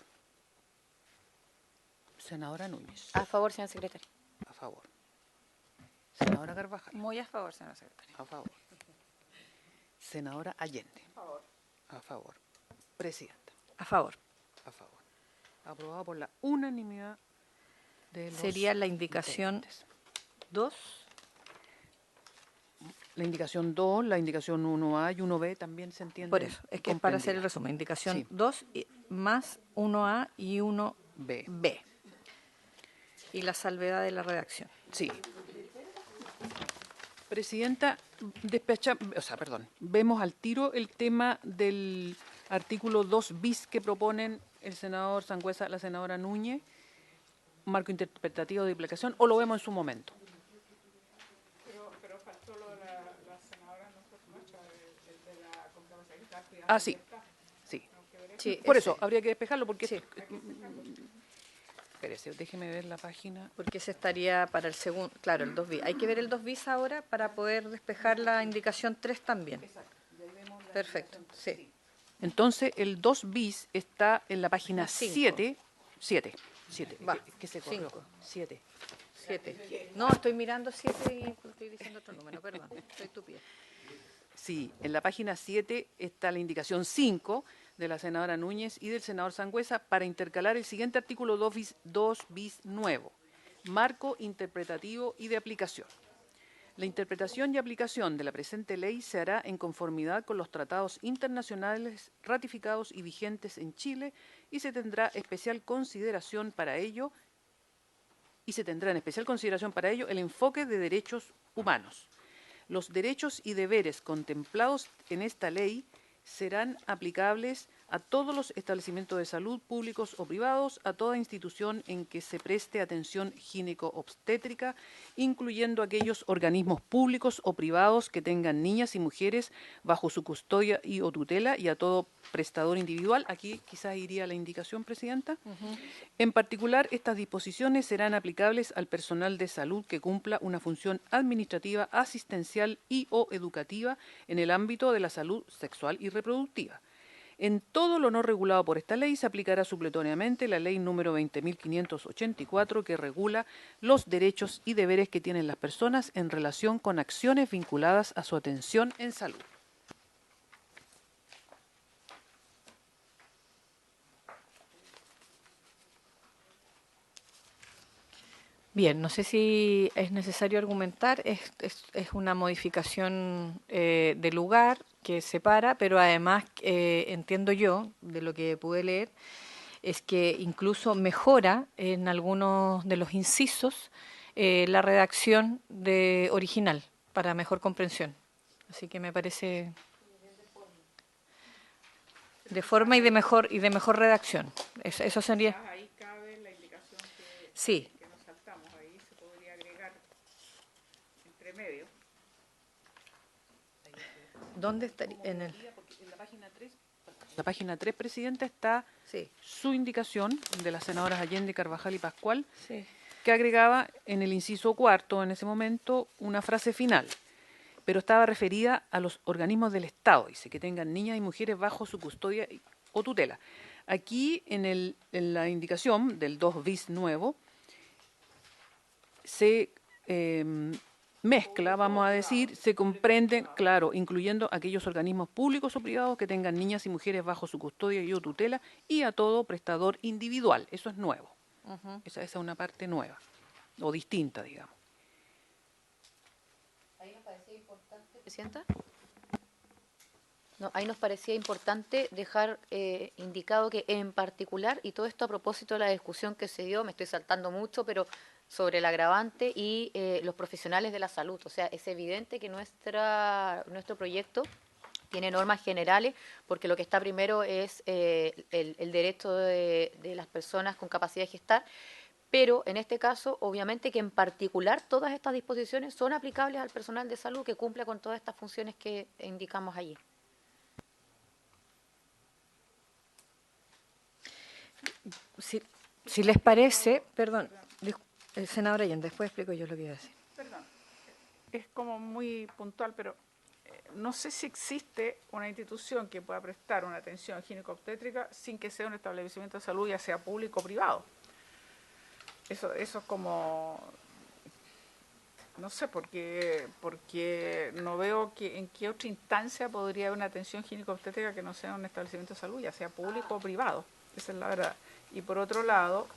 Senadora Núñez. A favor, señor secretario. A favor. Senadora Carvajal. Muy a favor, señor secretario. A favor. Senadora Allende. A favor. A favor. Presidenta. A favor. A favor. Aprobado por la unanimidad de los Sería la indicación integrantes. 2. La indicación 2, la indicación 1A y 1B también se entiende. Por eso, es que es para hacer el resumen. Indicación Sí. 2 más 1A y 1B. Y la salvedad de la redacción. Sí. Presidenta, vemos al tiro el tema del artículo 2 bis que proponen el senador Sangüesa, la senadora Núñez, marco interpretativo de aplicación, o lo vemos en su momento. Pero faltó lo de la senadora nuestra, de la concapacidad que Ah, sí. Sí, Por eso, habría que despejarlo porque... Sí. Espérese, déjeme ver la página. Porque ese estaría para el segundo, claro, el 2 bis. Hay que ver el 2 bis ahora para poder despejar la indicación 3 también. Perfecto, sí. Entonces, el 2 bis está en la página Cinco. 7. Va, ¿Qué se corrió? 5. 7. 7. No, estoy mirando 7 y estoy diciendo otro número, perdón, estoy estúpida. Sí, en la página 7 está la indicación 5 de la senadora Núñez y del senador Sangüesa para intercalar el siguiente artículo 2 bis nuevo, marco interpretativo y de aplicación. La interpretación y aplicación de la presente ley se hará en conformidad con los tratados internacionales ratificados y vigentes en Chile y se tendrá en especial consideración para ello el enfoque de derechos humanos. Los derechos y deberes contemplados en esta ley serán aplicables a todos los establecimientos de salud públicos o privados, a toda institución en que se preste atención gineco-obstétrica, incluyendo aquellos organismos públicos o privados que tengan niñas y mujeres bajo su custodia y o tutela, y a todo prestador individual. Aquí quizás iría la indicación, Presidenta. En particular, estas disposiciones serán aplicables al personal de salud que cumpla una función administrativa, asistencial y o educativa en el ámbito de la salud sexual y reproductiva. En todo lo no regulado por esta ley se aplicará supletoriamente la ley número 20.584 que regula los derechos y deberes que tienen las personas en relación con acciones vinculadas a su atención en salud. Bien, no sé si es necesario argumentar, es una modificación de lugar que separa, pero además entiendo yo, de lo que pude leer, es que incluso mejora en algunos de los incisos la redacción original para mejor comprensión. Así que me parece de forma y de mejor redacción. Eso sería. Ahí cabe la indicación Sí. que nos saltamos, ahí se podría agregar entre medio. ¿Dónde estaría? En la página 3, Presidenta, está su indicación de las senadoras Allende, Carvajal y Pascual, que agregaba en el inciso 4, en ese momento, una frase final, pero estaba referida a los organismos del Estado, dice, que tengan niñas y mujeres bajo su custodia o tutela. Aquí, en la indicación del 2 bis nuevo, se mezcla, vamos a decir, se comprenden, claro, incluyendo aquellos organismos públicos o privados que tengan niñas y mujeres bajo su custodia y o tutela, y a todo prestador individual. Eso es nuevo. Esa es una parte nueva, o distinta, digamos. Ahí nos parecía importante, Presidenta. No, ahí nos parecía importante dejar indicado que en particular, y todo esto a propósito de la discusión que se dio, me estoy saltando mucho, pero sobre el agravante y los profesionales de la salud. O sea, es evidente que nuestro proyecto tiene normas generales, porque lo que está primero es el derecho de las personas con capacidad de gestar, pero en este caso, obviamente que en particular todas estas disposiciones son aplicables al personal de salud que cumple con todas estas funciones que indicamos allí. Si les parece, perdón, senadora Allende, después explico yo lo que iba a decir. Perdón, es como muy puntual, pero no sé si existe una institución que pueda prestar una atención gineco-obstétrica sin que sea un establecimiento de salud, ya sea público o privado. Eso es como, no sé, porque no veo en qué otra instancia podría haber una atención gineco-obstétrica que no sea un establecimiento de salud, ya sea público o privado. Esa es la verdad. Y por otro lado,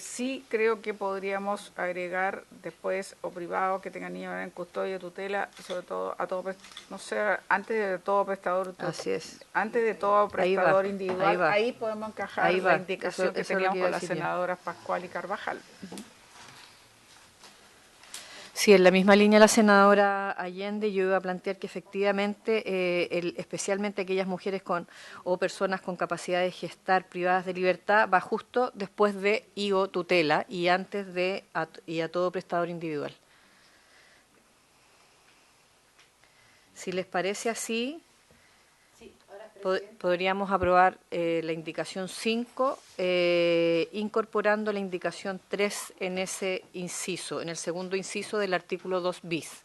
sí creo que podríamos agregar después o privado que tengan niños en custodia o tutela, sobre todo a todo, no sé, antes de todo prestador, así es, antes de todo prestador individual, ahí podemos encajar ahí la indicación que teníamos con las decir senadoras Pascual y Carvajal. Sí, en la misma línea la senadora Allende, yo iba a plantear que efectivamente, especialmente aquellas mujeres o personas con capacidad de gestar privadas de libertad, va justo después de y o tutela y antes de y a todo prestador individual. Si les parece así, podríamos aprobar la indicación 5, incorporando la indicación 3 en ese inciso, en el segundo inciso del artículo 2 bis.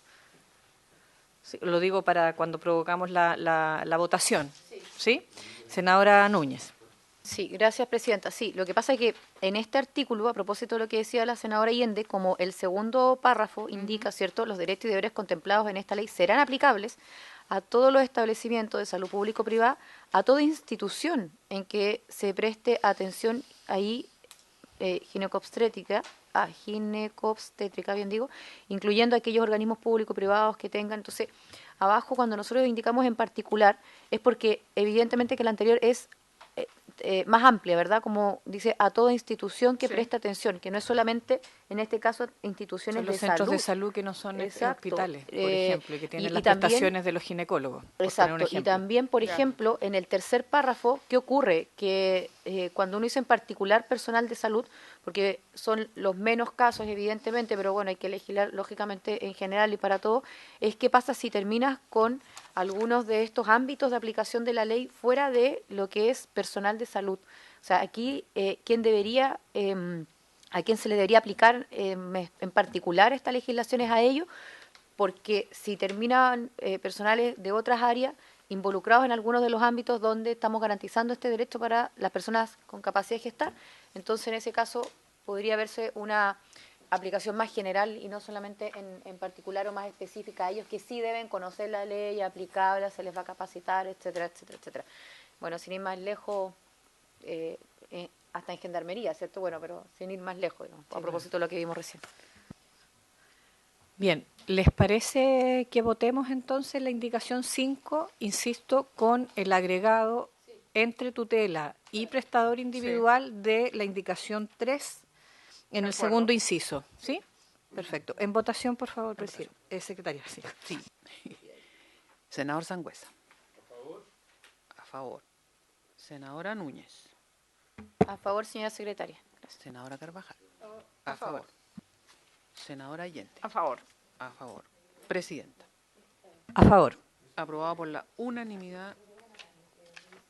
Sí, lo digo para cuando provocamos la votación. ¿Sí? Senadora Núñez. Sí, gracias, Presidenta. Sí, lo que pasa es que en este artículo, a propósito de lo que decía la senadora Allende, como el segundo párrafo indica, ¿cierto?, los derechos y deberes contemplados en esta ley serán aplicables a todos los establecimientos de salud público-privada, a toda institución en que se preste atención ahí gineco-obstétrica, obstétrica, bien digo, incluyendo aquellos organismos públicos privados que tengan. Entonces, abajo, cuando nosotros indicamos en particular, es porque evidentemente que la anterior es más amplia, ¿verdad? Como dice, a toda institución que presta atención, que no es solamente, en este caso, instituciones son los de centros salud. de salud que no son Exacto. hospitales, por ejemplo, y que tienen las también, prestaciones de los ginecólogos. Exacto, y también, por ejemplo, en el tercer párrafo, ¿qué ocurre? Que cuando uno dice en particular personal de salud, porque son los menos casos, evidentemente, pero bueno, hay que legislar lógicamente en general y para todo, es qué pasa si terminas con algunos de estos ámbitos de aplicación de la ley fuera de lo que es personal de salud. O sea, aquí, ¿quién debería, a quién se le debería aplicar en particular esta legislación es a ellos? Porque si terminan personales de otras áreas involucrados en algunos de los ámbitos donde estamos garantizando este derecho para las personas con capacidad de gestar, entonces en ese caso podría verse una aplicación más general y no solamente en particular o más específica a ellos que sí deben conocer la ley, aplicarla, se les va a capacitar, etcétera, etcétera, etcétera. Bueno, sin ir más lejos, hasta en gendarmería, ¿cierto? Bueno, pero sin ir más lejos, digamos, a propósito de lo que vimos recién. Bien, ¿les parece que votemos entonces la indicación 5, insisto, con el agregado entre tutela y prestador individual de la indicación 3 en el segundo inciso? ¿Sí? Perfecto. En votación, por favor, secretaria. Sí. Sí. Senador Sangüesa. A favor. A favor. Senadora Núñez. A favor, señora secretaria. Gracias. Senadora Carvajal. A favor. Senadora Allende. A favor. A favor. Presidenta. A favor. Aprobado por la unanimidad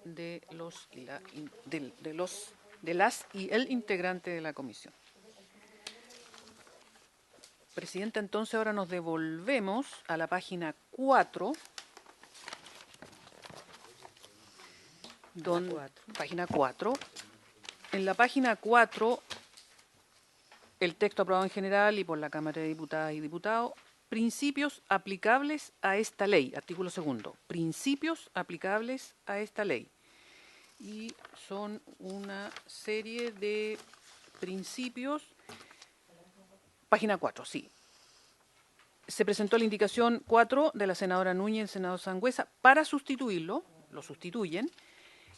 de las y el integrante de la comisión. Presidenta, entonces ahora nos devolvemos a la página 4. Página 4. En la página 4, el texto aprobado en general y por la Cámara de Diputadas y Diputados, principios aplicables a esta ley, artículo 2. Principios aplicables a esta ley. Y son una serie de principios. Página 4, sí. Se presentó la indicación 4 de la senadora Núñez y el senador Sangüesa para sustituirlo, lo sustituyen,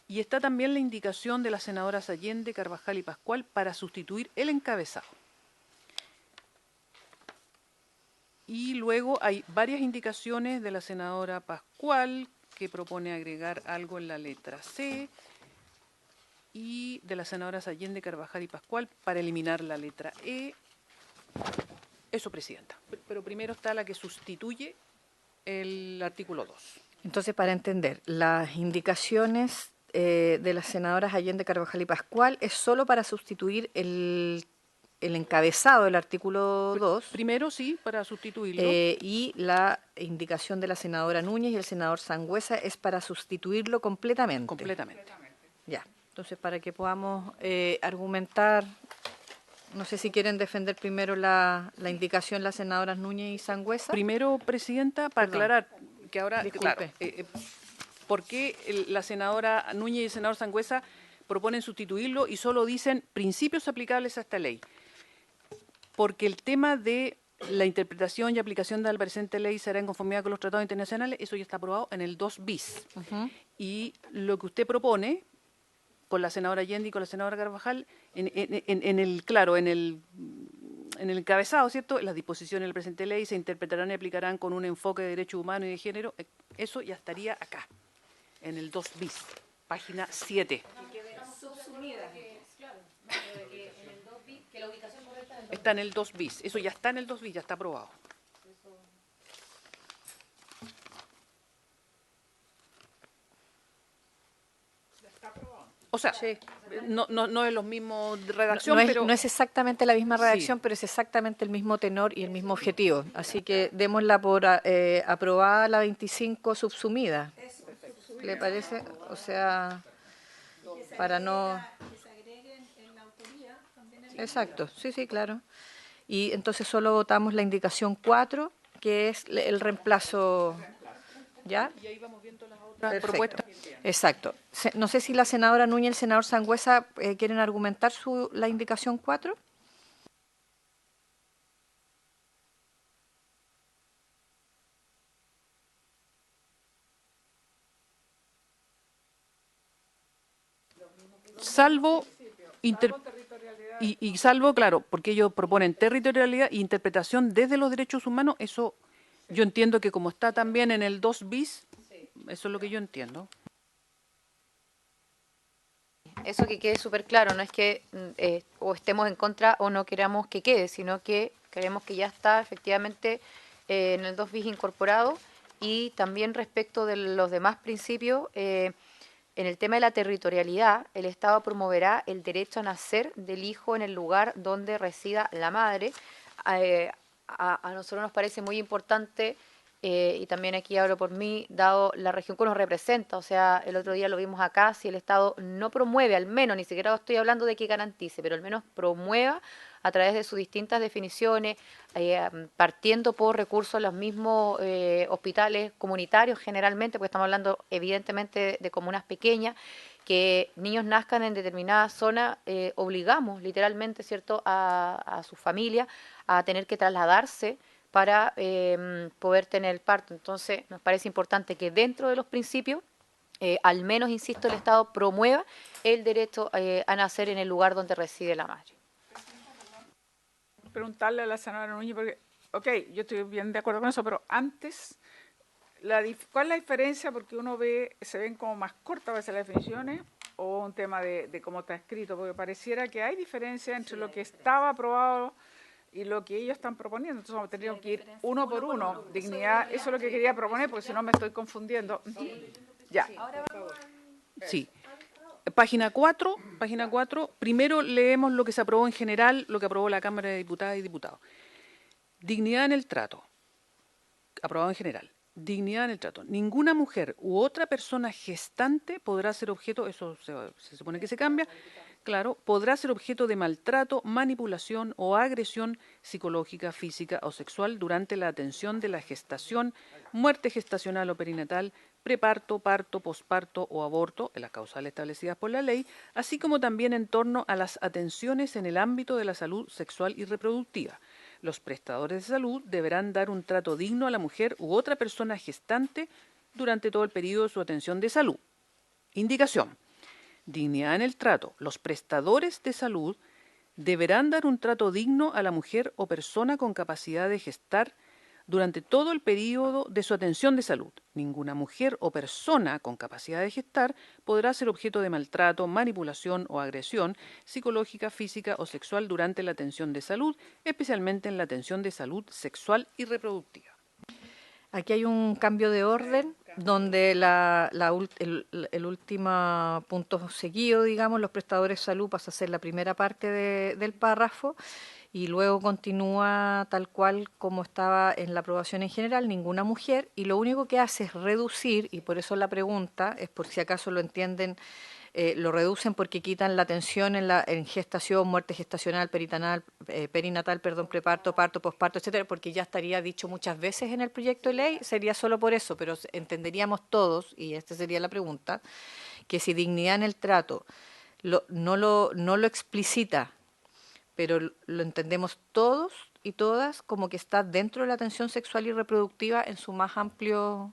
y está también la indicación de las senadoras Allende, Carvajal y Pascual para sustituir el encabezado. Y luego hay varias indicaciones de la senadora Pascual que propone agregar algo en la letra C y de las senadoras Allende, Carvajal y Pascual para eliminar la letra E. Eso, Presidenta. Pero primero está la que sustituye el artículo 2. Entonces, para entender, las indicaciones de las senadoras Allende, Carvajal y Pascual es solo para sustituir el encabezado del artículo 2. Primero, sí, para sustituirlo. Y la indicación de la senadora Núñez y el senador Sangüesa es para sustituirlo completamente. Completamente. Ya, entonces para que podamos argumentar, no sé si quieren defender primero la indicación las senadoras Núñez y Sangüesa. Primero, Presidenta, para aclarar que ahora, disculpe. Claro, ¿por qué la senadora Núñez y el senador Sangüesa proponen sustituirlo y solo dicen principios aplicables a esta ley? Porque el tema de la interpretación y aplicación de la presente ley será en conformidad con los tratados internacionales, eso ya está aprobado en el 2 bis. Y lo que usted propone, con la senadora Allende y con la senadora Carvajal, en el encabezado, ¿cierto? Las disposiciones de la presente ley se interpretarán y aplicarán con un enfoque de derechos humanos y de género. Eso ya estaría acá, en el 2 bis, página 7. Está en el 2 bis, eso ya está en el 2 bis, ya está aprobado. O sea, sí. no es los mismos de redacción, pero... No es exactamente la misma redacción, sí, pero es exactamente el mismo tenor y el mismo objetivo. Así que démosla por aprobada la 25 subsumida. ¿Le parece? O sea, para no... Exacto, sí, claro. Y entonces solo votamos la indicación 4, que es el reemplazo, ¿ya? Y ahí vamos viendo las otras propuestas. Exacto. No sé si la senadora Núñez y el senador Sangüesa quieren argumentar la indicación 4. salvo y salvo, claro, porque ellos proponen territorialidad e interpretación desde los derechos humanos, eso yo entiendo que como está también en el 2 bis, eso es lo que yo entiendo. Eso que quede súper claro, no es que o estemos en contra o no queramos que quede, sino que queremos que ya está efectivamente en el 2 bis incorporado. Y también respecto de los demás principios, en el tema de la territorialidad, el Estado promoverá el derecho a nacer del hijo en el lugar donde resida la madre. A nosotros nos parece muy importante, y también aquí hablo por mí, dado la región que nos representa, o sea, el otro día lo vimos acá, si el Estado no promueve, al menos, ni siquiera estoy hablando de que garantice, pero al menos promueva a través de sus distintas definiciones, partiendo por recursos de los mismos hospitales comunitarios generalmente, porque estamos hablando evidentemente de comunas pequeñas, que niños nazcan en determinada zona, obligamos literalmente, ¿cierto?, a su familia a tener que trasladarse para poder tener el parto. Entonces, nos parece importante que dentro de los principios, al menos, insisto, el Estado promueva el derecho a nacer en el lugar donde reside la madre. Preguntarle a la senadora Núñez, porque, ok, yo estoy bien de acuerdo con eso, pero antes, ¿cuál es la diferencia? Porque uno ve, se ven como más cortas a veces las definiciones, o un tema de cómo está escrito, porque pareciera que hay diferencia entre lo que estaba aprobado y lo que ellos están proponiendo. Entonces tendríamos que ir uno por uno. Dignidad, eso es lo que quería proponer, porque si no me estoy confundiendo. Ya. Sí. Página 4, primero leemos lo que se aprobó en general, lo que aprobó la Cámara de Diputadas y Diputados. Dignidad en el trato, aprobado en general. Dignidad en el trato. Ninguna mujer u otra persona gestante podrá ser objeto, eso se supone que se cambia, claro, podrá ser objeto de maltrato, manipulación o agresión psicológica, física o sexual durante la atención de la gestación, muerte gestacional o perinatal, preparto, parto, posparto o aborto, en las causales establecidas por la ley, así como también en torno a las atenciones en el ámbito de la salud sexual y reproductiva. Los prestadores de salud deberán dar un trato digno a la mujer u otra persona gestante durante todo el periodo de su atención de salud. Indicación. Dignidad en el trato. Los prestadores de salud deberán dar un trato digno a la mujer o persona con capacidad de gestar durante todo el periodo de su atención de salud. Ninguna mujer o persona con capacidad de gestar podrá ser objeto de maltrato, manipulación o agresión psicológica, física o sexual durante la atención de salud, especialmente en la atención de salud sexual y reproductiva. Aquí hay un cambio de orden donde el último punto seguido, digamos, los prestadores de salud pasa a ser la primera parte del párrafo y luego continúa tal cual como estaba en la aprobación en general, ninguna mujer, y lo único que hace es reducir, y por eso la pregunta es por si acaso lo entienden, lo reducen porque quitan la atención en gestación, muerte gestacional, perinatal, preparto, parto, posparto, etcétera, porque ya estaría dicho muchas veces en el proyecto de ley, sería solo por eso, pero entenderíamos todos, y esta sería la pregunta, que si dignidad en el trato no lo explicita, pero lo entendemos todos y todas como que está dentro de la atención sexual y reproductiva en su más amplio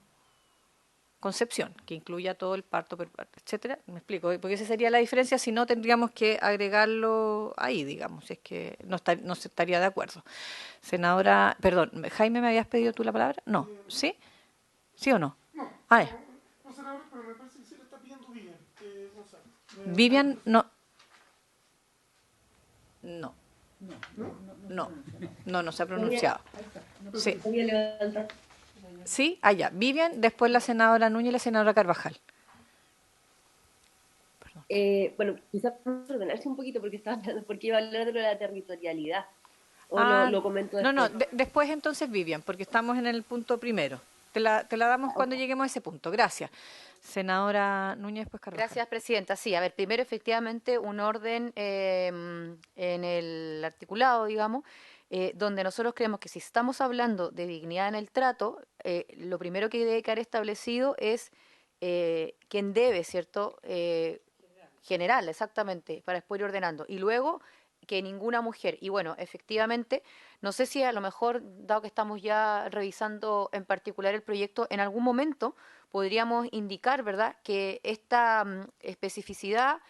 concepción, que incluya todo el parto, etcétera. Me explico, porque esa sería la diferencia, si no tendríamos que agregarlo ahí, digamos, si es que no se estaría de acuerdo. Senadora, perdón, Jaime, ¿me habías pedido tú la palabra? No, ¿sí? ¿Sí o no? No, ah, no, senador, pero me parece que sí le está pidiendo Vivian, no sabe. Vivian, no. No se ha pronunciado. Sí. Sí, allá. Vivian, después la senadora Núñez y la senadora Carvajal. Bueno, quizás ordenarse un poquito porque iba a hablar de la territorialidad. O lo comento después. No, después entonces Vivian, porque estamos en el punto primero. Te la damos cuando lleguemos a ese punto. Gracias. Senadora Núñez, pues Carvajal. Gracias, presidenta. Sí, a ver, primero efectivamente un orden en el articulado, digamos, donde nosotros creemos que si estamos hablando de dignidad en el trato, lo primero que debe quedar establecido es quién debe, ¿cierto? General, exactamente, para después ir ordenando. Y luego que ninguna mujer, y bueno, efectivamente, no sé si a lo mejor, dado que estamos ya revisando en particular el proyecto, en algún momento podríamos indicar, ¿verdad?, que esta especificidad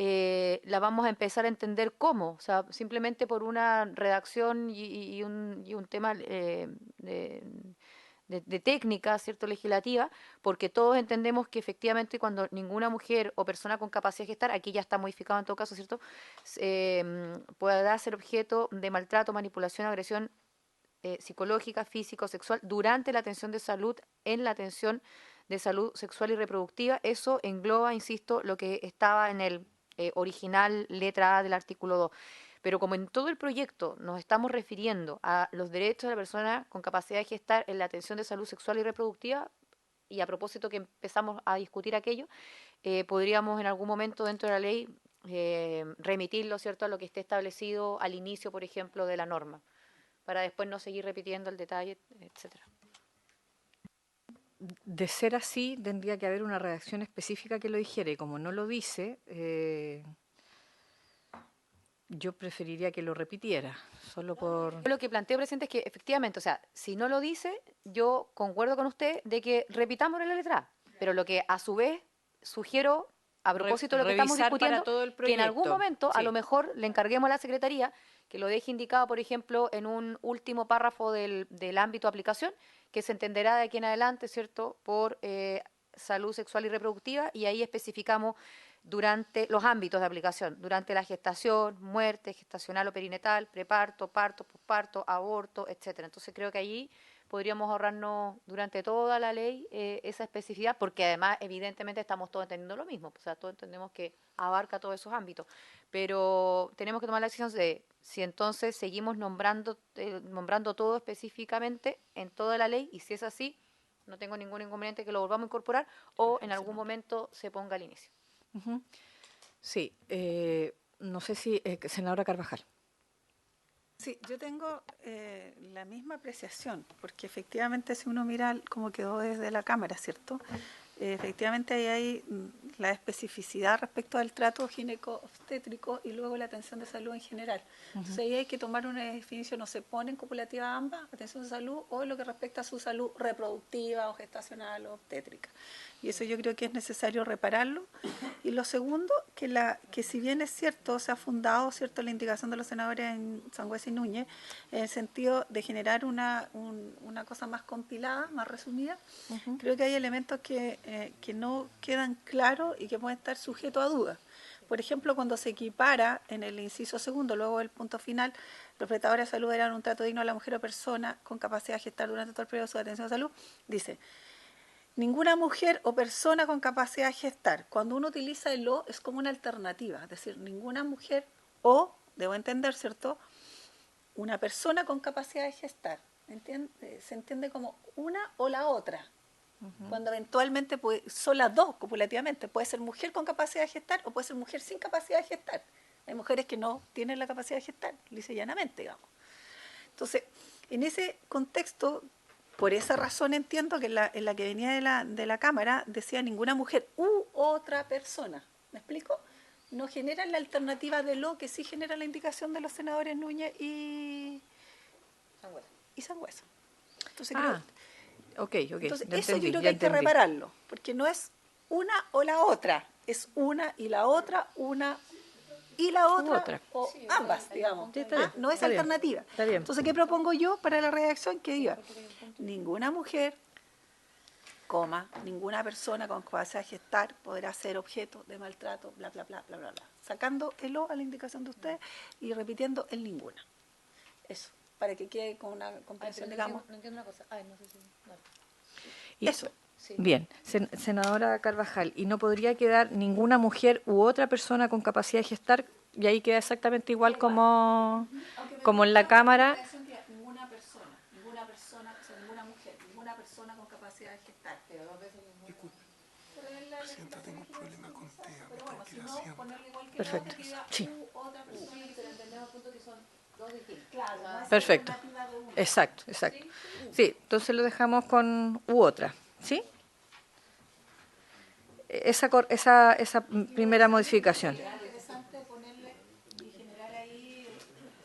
la vamos a empezar a entender cómo, o sea, simplemente por una redacción y un tema de técnica, ¿cierto?, legislativa, porque todos entendemos que efectivamente cuando ninguna mujer o persona con capacidad de gestar, aquí ya está modificado en todo caso, ¿cierto?, pueda ser objeto de maltrato, manipulación, agresión psicológica, físico, sexual, durante la atención de salud, en la atención de salud sexual y reproductiva. Eso engloba, insisto, lo que estaba en el original letra A del artículo 2. Pero como en todo el proyecto nos estamos refiriendo a los derechos de la persona con capacidad de gestar en la atención de salud sexual y reproductiva, y a propósito que empezamos a discutir aquello, podríamos en algún momento dentro de la ley remitirlo, ¿cierto?, a lo que esté establecido al inicio, por ejemplo, de la norma, para después no seguir repitiendo el detalle, etcétera. De ser así, tendría que haber una redacción específica que lo dijera, y como no lo dice, yo preferiría que lo repitiera, solo por... Yo lo que planteo, presidente, es que efectivamente, o sea, si no lo dice, yo concuerdo con usted de que repitamos la letra A, pero lo que a su vez sugiero, a propósito de lo que estamos discutiendo, que en algún momento a lo mejor le encarguemos a la Secretaría que lo deje indicado, por ejemplo, en un último párrafo del ámbito de aplicación, que se entenderá de aquí en adelante, ¿cierto?, por salud sexual y reproductiva, y ahí especificamos durante los ámbitos de aplicación, durante la gestación, muerte, gestacional o perinatal, preparto, parto, posparto, aborto, etcétera. Entonces creo que allí podríamos ahorrarnos durante toda la ley esa especificidad, porque además evidentemente estamos todos entendiendo lo mismo, o sea, todos entendemos que abarca todos esos ámbitos, pero tenemos que tomar la decisión de si entonces seguimos nombrando todo específicamente en toda la ley, y si es así, no tengo ningún inconveniente que lo volvamos a incorporar o en algún momento se ponga al inicio. Uh-huh. Sí, no sé si, senadora Carvajal. Sí, yo tengo la misma apreciación, porque efectivamente si uno mira cómo quedó desde la Cámara, ¿cierto? Efectivamente ahí hay la especificidad respecto al trato gineco-obstétrico y luego la atención de salud en general. Entonces ahí hay que tomar una definición, no se ponen copulativa ambas, atención de salud o lo que respecta a su salud reproductiva o gestacional o obstétrica. Y eso yo creo que es necesario repararlo. Y lo segundo, que si bien es cierto, se ha fundado, ¿cierto?, la indicación de los senadores en Sangüesa y Núñez, en el sentido de generar una cosa más compilada, más resumida, creo que hay elementos que no quedan claros y que pueden estar sujetos a dudas. Por ejemplo, cuando se equipara en el inciso segundo, luego el punto final, los prestadores de salud darán un trato digno a la mujer o persona con capacidad de gestar durante todo el periodo de su atención de salud, dice: ninguna mujer o persona con capacidad de gestar. Cuando uno utiliza el o es como una alternativa, es decir, ninguna mujer o, debo entender, ¿cierto?, una persona con capacidad de gestar. Se entiende como una o la otra. Cuando eventualmente son las dos copulativamente. Puede ser mujer con capacidad de gestar o puede ser mujer sin capacidad de gestar. Hay mujeres que no tienen la capacidad de gestar, lisa y llanamente, digamos. Entonces, en ese contexto, por esa razón entiendo que en la que venía de la Cámara decía ninguna mujer u otra persona. ¿Me explico? No generan la alternativa de lo que sí genera la indicación de los senadores Núñez y Sangüesa. Entonces, entonces eso yo creo que hay que repararlo, porque no es una o la otra, es una y la otra, una y la otra. O ambas, digamos. Sí, no es alternativa. Entonces, ¿qué propongo yo para la redacción? Que diga, ninguna mujer, ninguna persona con capacidad de gestar podrá ser objeto de maltrato, bla, bla, bla, bla, bla, bla. Sacando el o a la indicación de ustedes y repitiendo el ninguna. Eso, para que quede con una comprensión, digamos. No entiendo una cosa. No sé si... Y eso. Sí. Bien, senadora Carvajal, ¿y no podría quedar ninguna mujer u otra persona con capacidad de gestar? Y ahí queda exactamente igual como en la Cámara. Ninguna persona, o sea, ninguna mujer, ninguna persona con capacidad de gestar. Disculpe, presidenta, tengo un problema con TEA. Pero bueno, si no, ponerle igual que perfecto. Sí. Otra persona, pero entendemos punto que son dos distintos. Claro, no perfecto. Exacto. Sí, entonces lo dejamos con u otra, ¿sí? Esa primera modificación. Es interesante ponerle y generar ahí,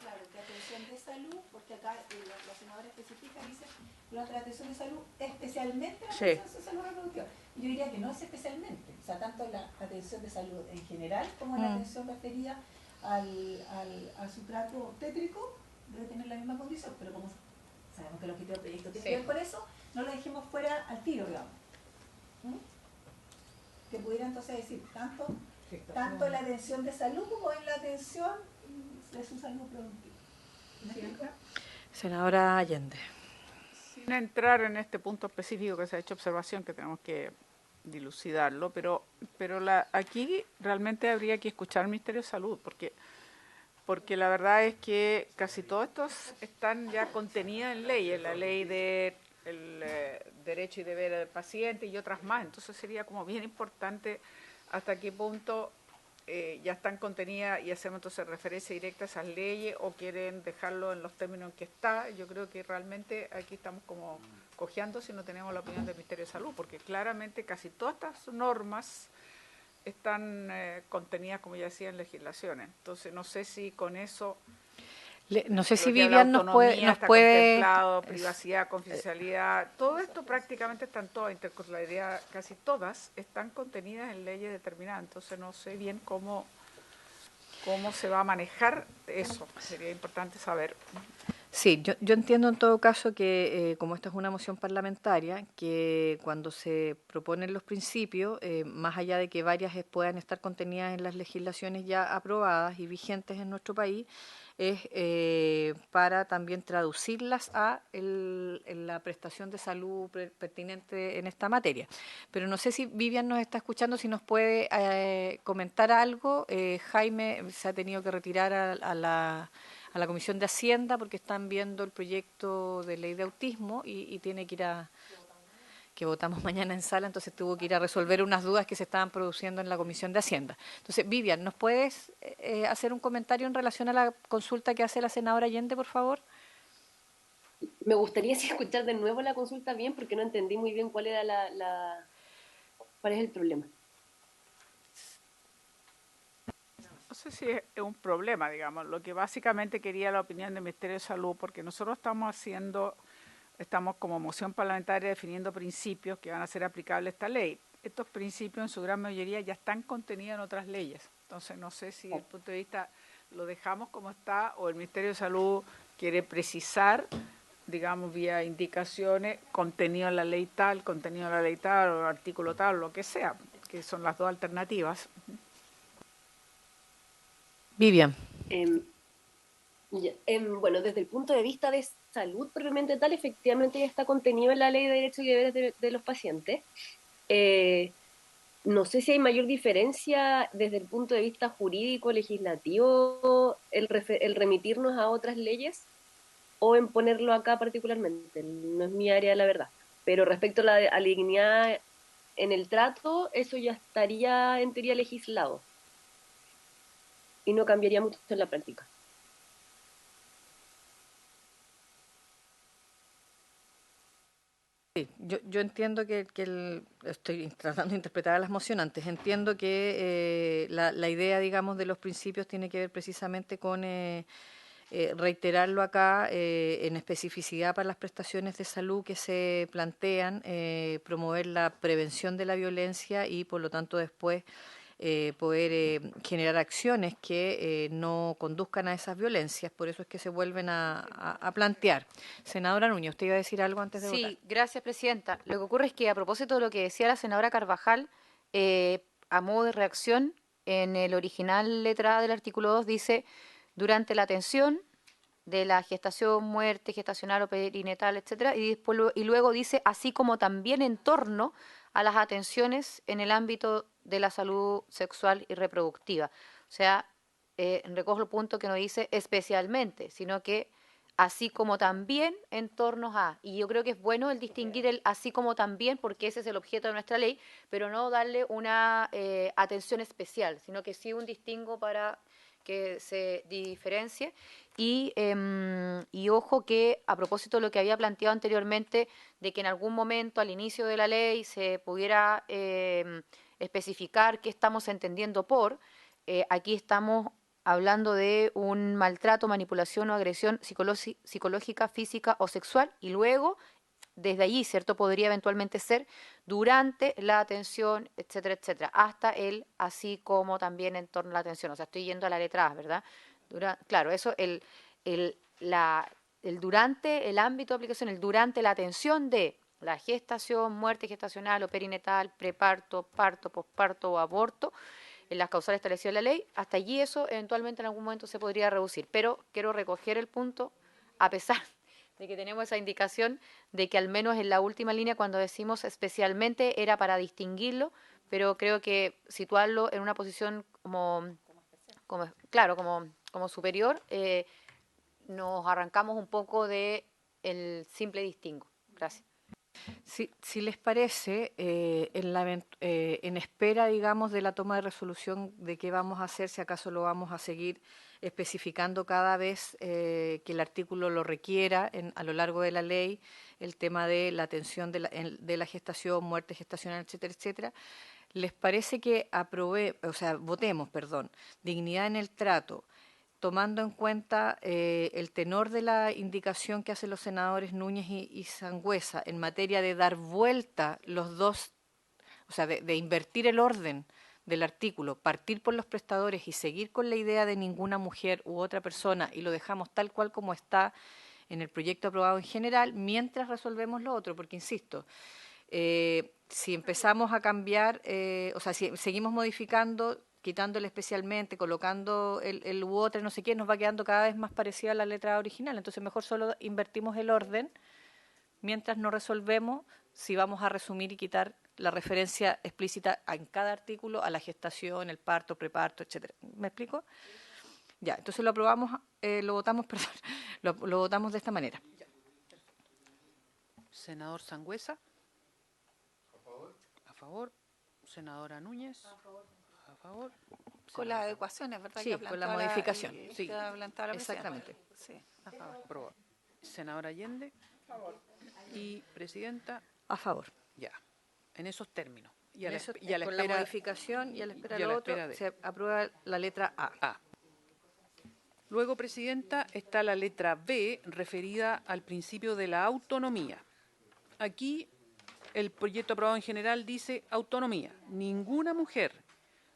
claro, que atención de salud, porque acá la senadora especifica, dice, la atención de salud, especialmente la atención de salud reproductiva. Yo diría que no es especialmente. O sea, tanto la atención de salud en general como la atención referida a su trato obstétrico debe tener la misma condición, pero como sabemos que el objetivo del proyecto tiene que ver con eso, no lo dejemos fuera al tiro, digamos. Que pudiera entonces decir tanto en la atención de salud como en la atención de su salud productiva. Senadora Allende. Sin entrar en este punto específico que se ha hecho observación, que tenemos que dilucidarlo, pero aquí realmente habría que escuchar al Ministerio de Salud, porque la verdad es que casi todos estos están ya contenidos en leyes, la ley de derecho y deber del paciente y otras más. Entonces sería como bien importante hasta qué punto ya están contenidas y hacemos entonces referencia directa a esas leyes o quieren dejarlo en los términos en que está. Yo creo que realmente aquí estamos como cojeando si no tenemos la opinión del Ministerio de Salud, porque claramente casi todas estas normas están contenidas, como ya decía, en legislaciones. Entonces no sé si con eso... No sé si Vivian nos puede contemplado, privacidad, confidencialidad, todo esto prácticamente están todas, interculturalidad, casi todas están contenidas en leyes determinadas, entonces no sé bien cómo se va a manejar eso, sería importante saber. Sí, yo entiendo en todo caso que como esta es una moción parlamentaria, que cuando se proponen los principios, más allá de que varias puedan estar contenidas en las legislaciones ya aprobadas y vigentes en nuestro país, es para también traducirlas a la prestación de salud pertinente en esta materia. Pero no sé si Vivian nos está escuchando, si nos puede comentar algo. Jaime se ha tenido que retirar a la Comisión de Hacienda porque están viendo el proyecto de ley de autismo y tiene que ir que votamos mañana en sala, entonces tuvo que ir a resolver unas dudas que se estaban produciendo en la Comisión de Hacienda. Entonces, Vivian, ¿nos puedes hacer un comentario en relación a la consulta que hace la senadora Allende, por favor? Me gustaría escuchar de nuevo la consulta bien, porque no entendí muy bien cuál era cuál es el problema. No sé si es un problema, digamos, lo que básicamente quería la opinión del Ministerio de Salud, porque nosotros estamos como moción parlamentaria definiendo principios que van a ser aplicables a esta ley. Estos principios en su gran mayoría ya están contenidos en otras leyes. Entonces no sé si desde el punto de vista lo dejamos como está o el Ministerio de Salud quiere precisar, digamos, vía indicaciones, contenido en la ley tal, contenido en la ley tal, o artículo tal, lo que sea, que son las dos alternativas. Vivian. Bueno, desde el punto de vista de salud propiamente tal, efectivamente ya está contenido en la Ley de Derechos y Deberes de los Pacientes. No sé si hay mayor diferencia desde el punto de vista jurídico, legislativo, el remitirnos a otras leyes o en ponerlo acá particularmente. No es mi área, la verdad. Pero respecto a la dignidad en el trato, eso ya estaría en teoría legislado y no cambiaría mucho en la práctica. Sí, yo entiendo que estoy tratando de interpretar a las mocionantes. Entiendo que la idea, digamos, de los principios tiene que ver precisamente con reiterarlo acá en especificidad para las prestaciones de salud que se plantean, promover la prevención de la violencia y, por lo tanto, después poder generar acciones que no conduzcan a esas violencias. Por eso es que se vuelven a plantear. Senadora Núñez, ¿usted iba a decir algo antes de votar? Sí, gracias, presidenta. Lo que ocurre es que a propósito de lo que decía la senadora Carvajal, a modo de reacción, en el original letra A del artículo 2 dice, durante la atención de la gestación, muerte gestacional o perinatal, etcétera, y luego dice, así como también en torno a las atenciones en el ámbito de la salud sexual y reproductiva. O sea, recojo el punto que no dice especialmente, sino que así como también en torno a, y yo creo que es bueno el distinguir el así como también, porque ese es el objeto de nuestra ley, pero no darle una atención especial, sino que sí un distingo para que se diferencie. Y ojo que a propósito de lo que había planteado anteriormente, de que en algún momento al inicio de la ley se pudiera especificar qué estamos entendiendo por, aquí estamos hablando de un maltrato, manipulación o agresión psicológica, física o sexual, y luego desde allí, ¿cierto? Podría eventualmente ser durante la atención, etcétera, etcétera, hasta el así como también en torno a la atención. O sea, estoy yendo a la letra A, ¿verdad? Claro, eso, el durante, el ámbito de aplicación, el durante la atención de la gestación, muerte gestacional o perinatal, preparto, parto, posparto o aborto, en las causales establecidas en la ley, hasta allí eso eventualmente en algún momento se podría reducir. Pero quiero recoger el punto, a pesar de que tenemos esa indicación de que al menos en la última línea, cuando decimos especialmente, era para distinguirlo, pero creo que situarlo en una posición como superior, nos arrancamos un poco de el simple distingo. Gracias. Si les parece, en espera, digamos, de la toma de resolución de qué vamos a hacer, si acaso lo vamos a seguir especificando cada vez que el artículo lo requiera a lo largo de la ley, el tema de la atención de la gestación, muerte gestacional, etcétera, etcétera. ¿Les parece que votemos, dignidad en el trato, tomando en cuenta el tenor de la indicación que hacen los senadores Núñez y Sangüesa en materia de dar vuelta los dos, o sea, de invertir el orden del artículo, partir por los prestadores y seguir con la idea de ninguna mujer u otra persona y lo dejamos tal cual como está en el proyecto aprobado en general, mientras resolvemos lo otro, porque insisto, si empezamos a cambiar, si seguimos modificando, quitándole especialmente, colocando el u otra, no sé qué, nos va quedando cada vez más parecida a la letra original. Entonces mejor solo invertimos el orden mientras no resolvemos si vamos a resumir y quitar la referencia explícita en cada artículo a la gestación, el parto, preparto, etcétera. ¿Me explico? Ya, entonces lo votamos de esta manera. Senador Sangüesa. A favor. Senadora Núñez. A favor. Con las adecuaciones, ¿verdad? Sí, con la modificación. Sí, exactamente. Sí, a favor. Senadora Allende. A favor. Y presidenta. A favor. Ya, en esos términos. Y a la con la modificación y a la espera de lo otro, se aprueba la letra A. Luego, presidenta, está la letra B, referida al principio de la autonomía. Aquí el proyecto aprobado en general dice autonomía. Ninguna mujer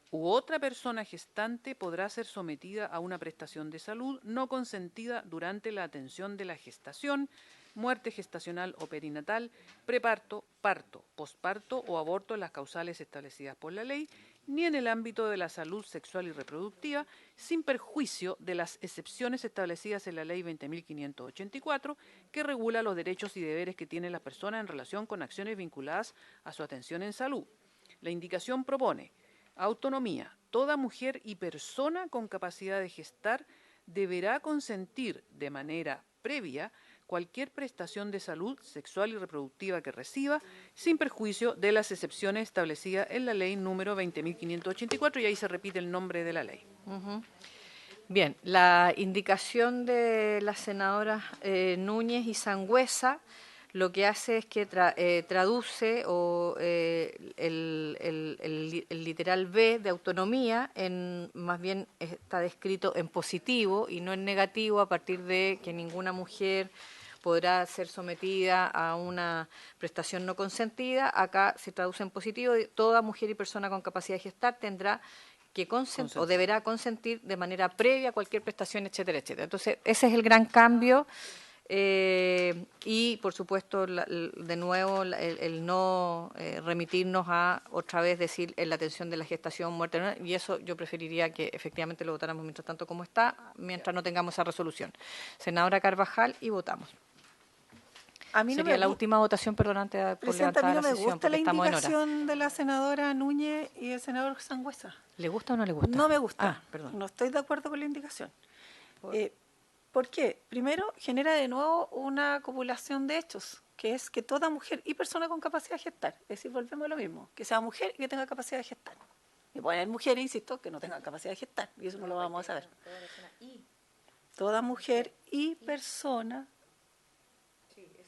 u otra persona gestante podrá ser sometida a una prestación de salud no consentida durante la atención de la gestación, muerte gestacional o perinatal, preparto, parto, posparto o aborto en las causales establecidas por la ley, ni en el ámbito de la salud sexual y reproductiva, sin perjuicio de las excepciones establecidas en la Ley 20.584, que regula los derechos y deberes que tienen las personas en relación con acciones vinculadas a su atención en salud. La indicación propone autonomía. Toda mujer y persona con capacidad de gestar deberá consentir de manera previa cualquier prestación de salud sexual y reproductiva que reciba, sin perjuicio de las excepciones establecidas en la ley número 20.584, y ahí se repite el nombre de la ley. Bien, la indicación de las senadoras Núñez y Sangüesa lo que hace es que traduce el literal B de autonomía, más bien está descrito en positivo y no en negativo, a partir de que ninguna mujer podrá ser sometida a una prestación no consentida. Acá se traduce en positivo: toda mujer y persona con capacidad de gestar tendrá que consentir o deberá consentir de manera previa cualquier prestación, etcétera, etcétera. Entonces, ese es el gran cambio. Y, por supuesto, de nuevo, el no remitirnos a otra vez decir en la atención de la gestación, muerte, ¿no? Y eso yo preferiría que efectivamente lo votáramos mientras tanto como está, mientras no tengamos esa resolución. Senadora Carvajal, y votamos. A mí Sería la última votación, perdón, antes de Presidenta, levantar a mí no la me sesión, gusta la estamos en hora. indicación de la senadora Núñez y el senador Sangüesa. ¿Le gusta o no le gusta? No me gusta. Perdón. No estoy de acuerdo con la indicación. ¿Por qué? Primero, genera de nuevo una copulación de hechos, que es que toda mujer y persona con capacidad de gestar, es decir, volvemos a lo mismo, que sea mujer y que tenga capacidad de gestar. Y pueden haber mujeres, insisto, que no tengan capacidad de gestar, y eso no lo vamos a saber. Toda mujer y persona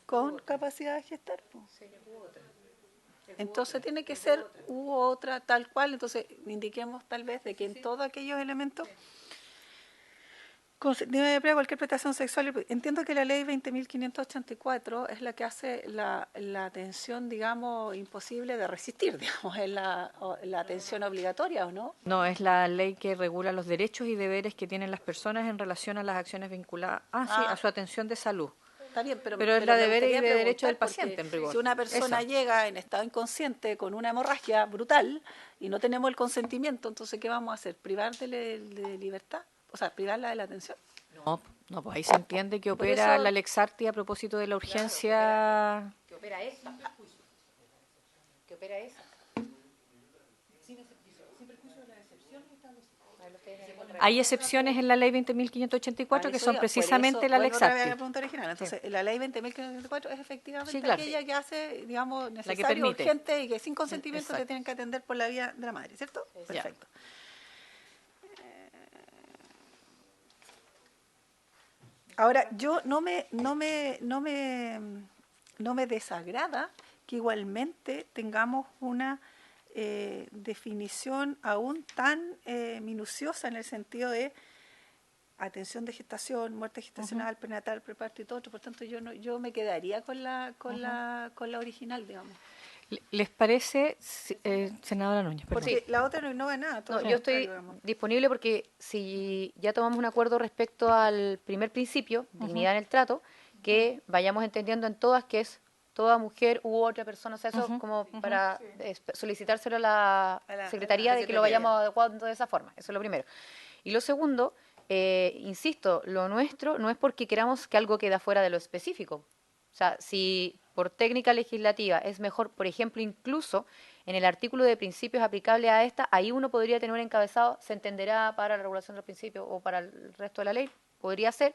con capacidad de gestar. Entonces tiene que ser u otra, tal cual. Entonces indiquemos tal vez de que en todos aquellos elementos Consentimiento de cualquier prestación sexual. Entiendo que la ley 20.584 es la que hace la atención, digamos, imposible de resistir, digamos, es la atención obligatoria, ¿o no? No, es la ley que regula los derechos y deberes que tienen las personas en relación a las acciones vinculadas sí, a su atención de salud. Está bien, pero es la me deberes y gustaría de derecho del preguntar, paciente, en rigor. si una persona llega en estado inconsciente con una hemorragia brutal y no tenemos el consentimiento, entonces, ¿qué vamos a hacer? ¿Privar de libertad? O sea, privarla de la atención. No, pues ahí se entiende que opera la Lex Artis a propósito de la urgencia. Que opera esa. Que opera esa. Hay excepciones en la ley 20.584 que son precisamente la Lex Artis. La pregunta original. Entonces, la ley 20.584 es efectivamente aquella que hace, digamos, necesario, la que urgente y que sin consentimiento te tienen que atender por la vía de la madre, ¿cierto? Perfecto. Ahora, yo no me desagrada que igualmente tengamos una definición aún tan minuciosa en el sentido de atención de gestación, muerte gestacional, prenatal, preparto y todo otro. Por tanto, yo me quedaría con la original, digamos. ¿Les parece, senadora Núñez? Perdón. Porque la otra no va nada. No, yo estoy disponible porque si ya tomamos un acuerdo respecto al primer principio, dignidad en el trato, que vayamos entendiendo en todas que es toda mujer u otra persona, o sea, eso como para solicitárselo a la Secretaría de que lo vayamos adecuando de esa forma, eso es lo primero. Y lo segundo, insisto, lo nuestro no es porque queramos que algo quede fuera de lo específico. O sea, si por técnica legislativa es mejor, por ejemplo, incluso en el artículo de principios aplicable a esta, ahí uno podría tener un encabezado, se entenderá para la regulación del principio o para el resto de la ley, podría ser,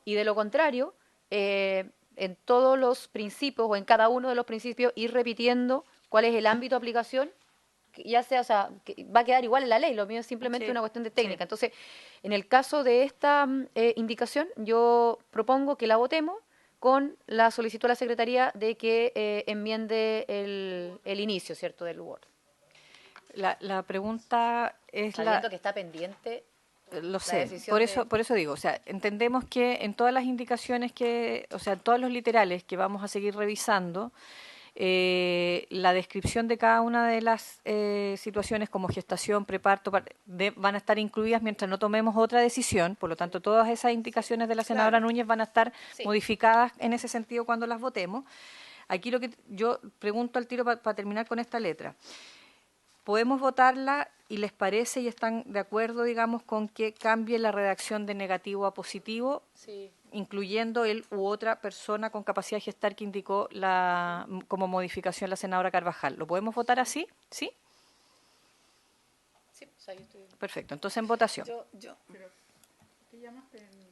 y de lo contrario, en todos los principios o en cada uno de los principios ir repitiendo cuál es el ámbito de aplicación, ya sea, o sea, que va a quedar igual en la ley, lo mío es simplemente una cuestión de técnica. Entonces, en el caso de esta indicación, yo propongo que la votemos con la solicitud a la Secretaría de que enmiende el inicio, ¿cierto?, del Word. La pregunta es sabiendo que está pendiente. Lo sé, por eso digo, o sea, entendemos que en todas las indicaciones o sea, en todos los literales que vamos a seguir revisando, la descripción de cada una de las situaciones como gestación, preparto, van a estar incluidas mientras no tomemos otra decisión, por lo tanto todas esas indicaciones de la senadora Núñez van a estar modificadas en ese sentido cuando las votemos. Aquí lo que yo pregunto al tiro para terminar con esta letra. ¿Podemos votarla y les parece y están de acuerdo, digamos, con que cambie la redacción de negativo a positivo, incluyendo él u otra persona con capacidad de gestar que indicó como modificación la senadora Carvajal? ¿Lo podemos votar así? ¿Sí? Sí, o sea, yo estoy... Perfecto, entonces en votación. ¿Qué llamaste en negativo?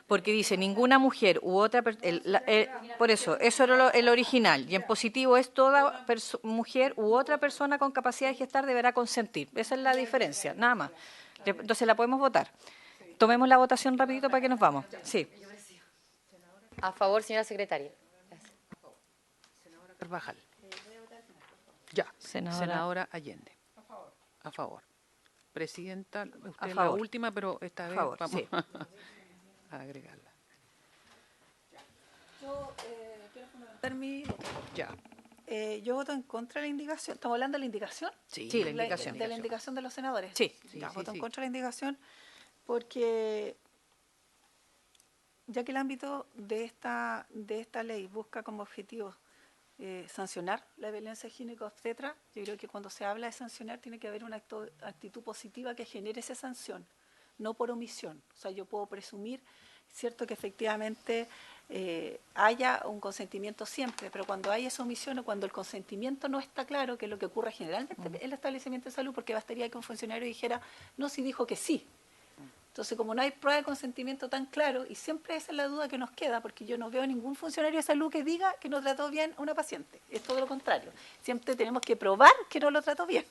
Porque dice ninguna mujer u otra por eso era el original, y en positivo es toda mujer u otra persona con capacidad de gestar deberá consentir. Esa es la diferencia, nada más. Entonces la podemos votar. Tomemos la votación rapidito para que nos vamos. Sí. A favor, señora secretaria. Gracias. Senadora Carvajal. Ya. Senadora Allende. A favor. Presidenta, usted es la última, pero esta vez vamos a agregarla. Yo quiero fundamentar mi voto. Ya. Yo voto en contra de la indicación. ¿Estamos hablando de la indicación? Sí, la indicación. De la indicación de los senadores. Sí. Voto en contra de la indicación porque ya que el ámbito de esta ley busca como objetivo sancionar la violencia ginecobstetra, yo creo que cuando se habla de sancionar tiene que haber una actitud positiva que genere esa sanción, no por omisión. O sea, yo puedo presumir, cierto, que efectivamente haya un consentimiento siempre, pero cuando hay esa omisión o cuando el consentimiento no está claro, que es lo que ocurre generalmente en el establecimiento de salud, porque bastaría que un funcionario dijera, no, si dijo que sí. Entonces, como no hay prueba de consentimiento tan claro, y siempre esa es la duda que nos queda, porque yo no veo ningún funcionario de salud que diga que no trató bien a una paciente. Es todo lo contrario. Siempre tenemos que probar que no lo trató bien.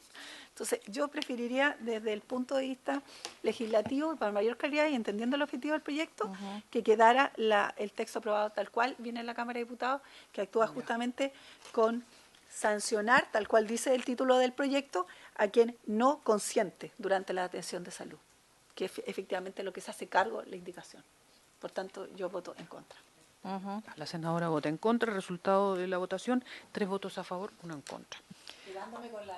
Entonces, yo preferiría, desde el punto de vista legislativo, para mayor calidad y entendiendo el objetivo del proyecto, que quedara el texto aprobado tal cual viene en la Cámara de Diputados, que actúa justamente con sancionar, tal cual dice el título del proyecto, a quien no consiente durante la atención de salud. que efectivamente lo que se hace cargo la indicación. Por tanto, yo voto en contra. La senadora vota en contra. El resultado de la votación, 3 votos a favor, 1 en contra. Quedándome con la...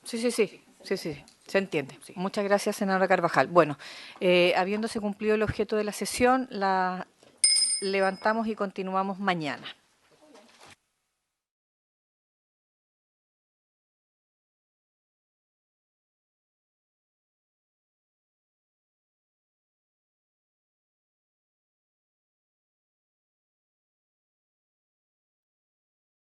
Sí, se entiende. Sí. Muchas gracias, senadora Carvajal. Bueno, habiéndose cumplido el objeto de la sesión, la levantamos y continuamos mañana.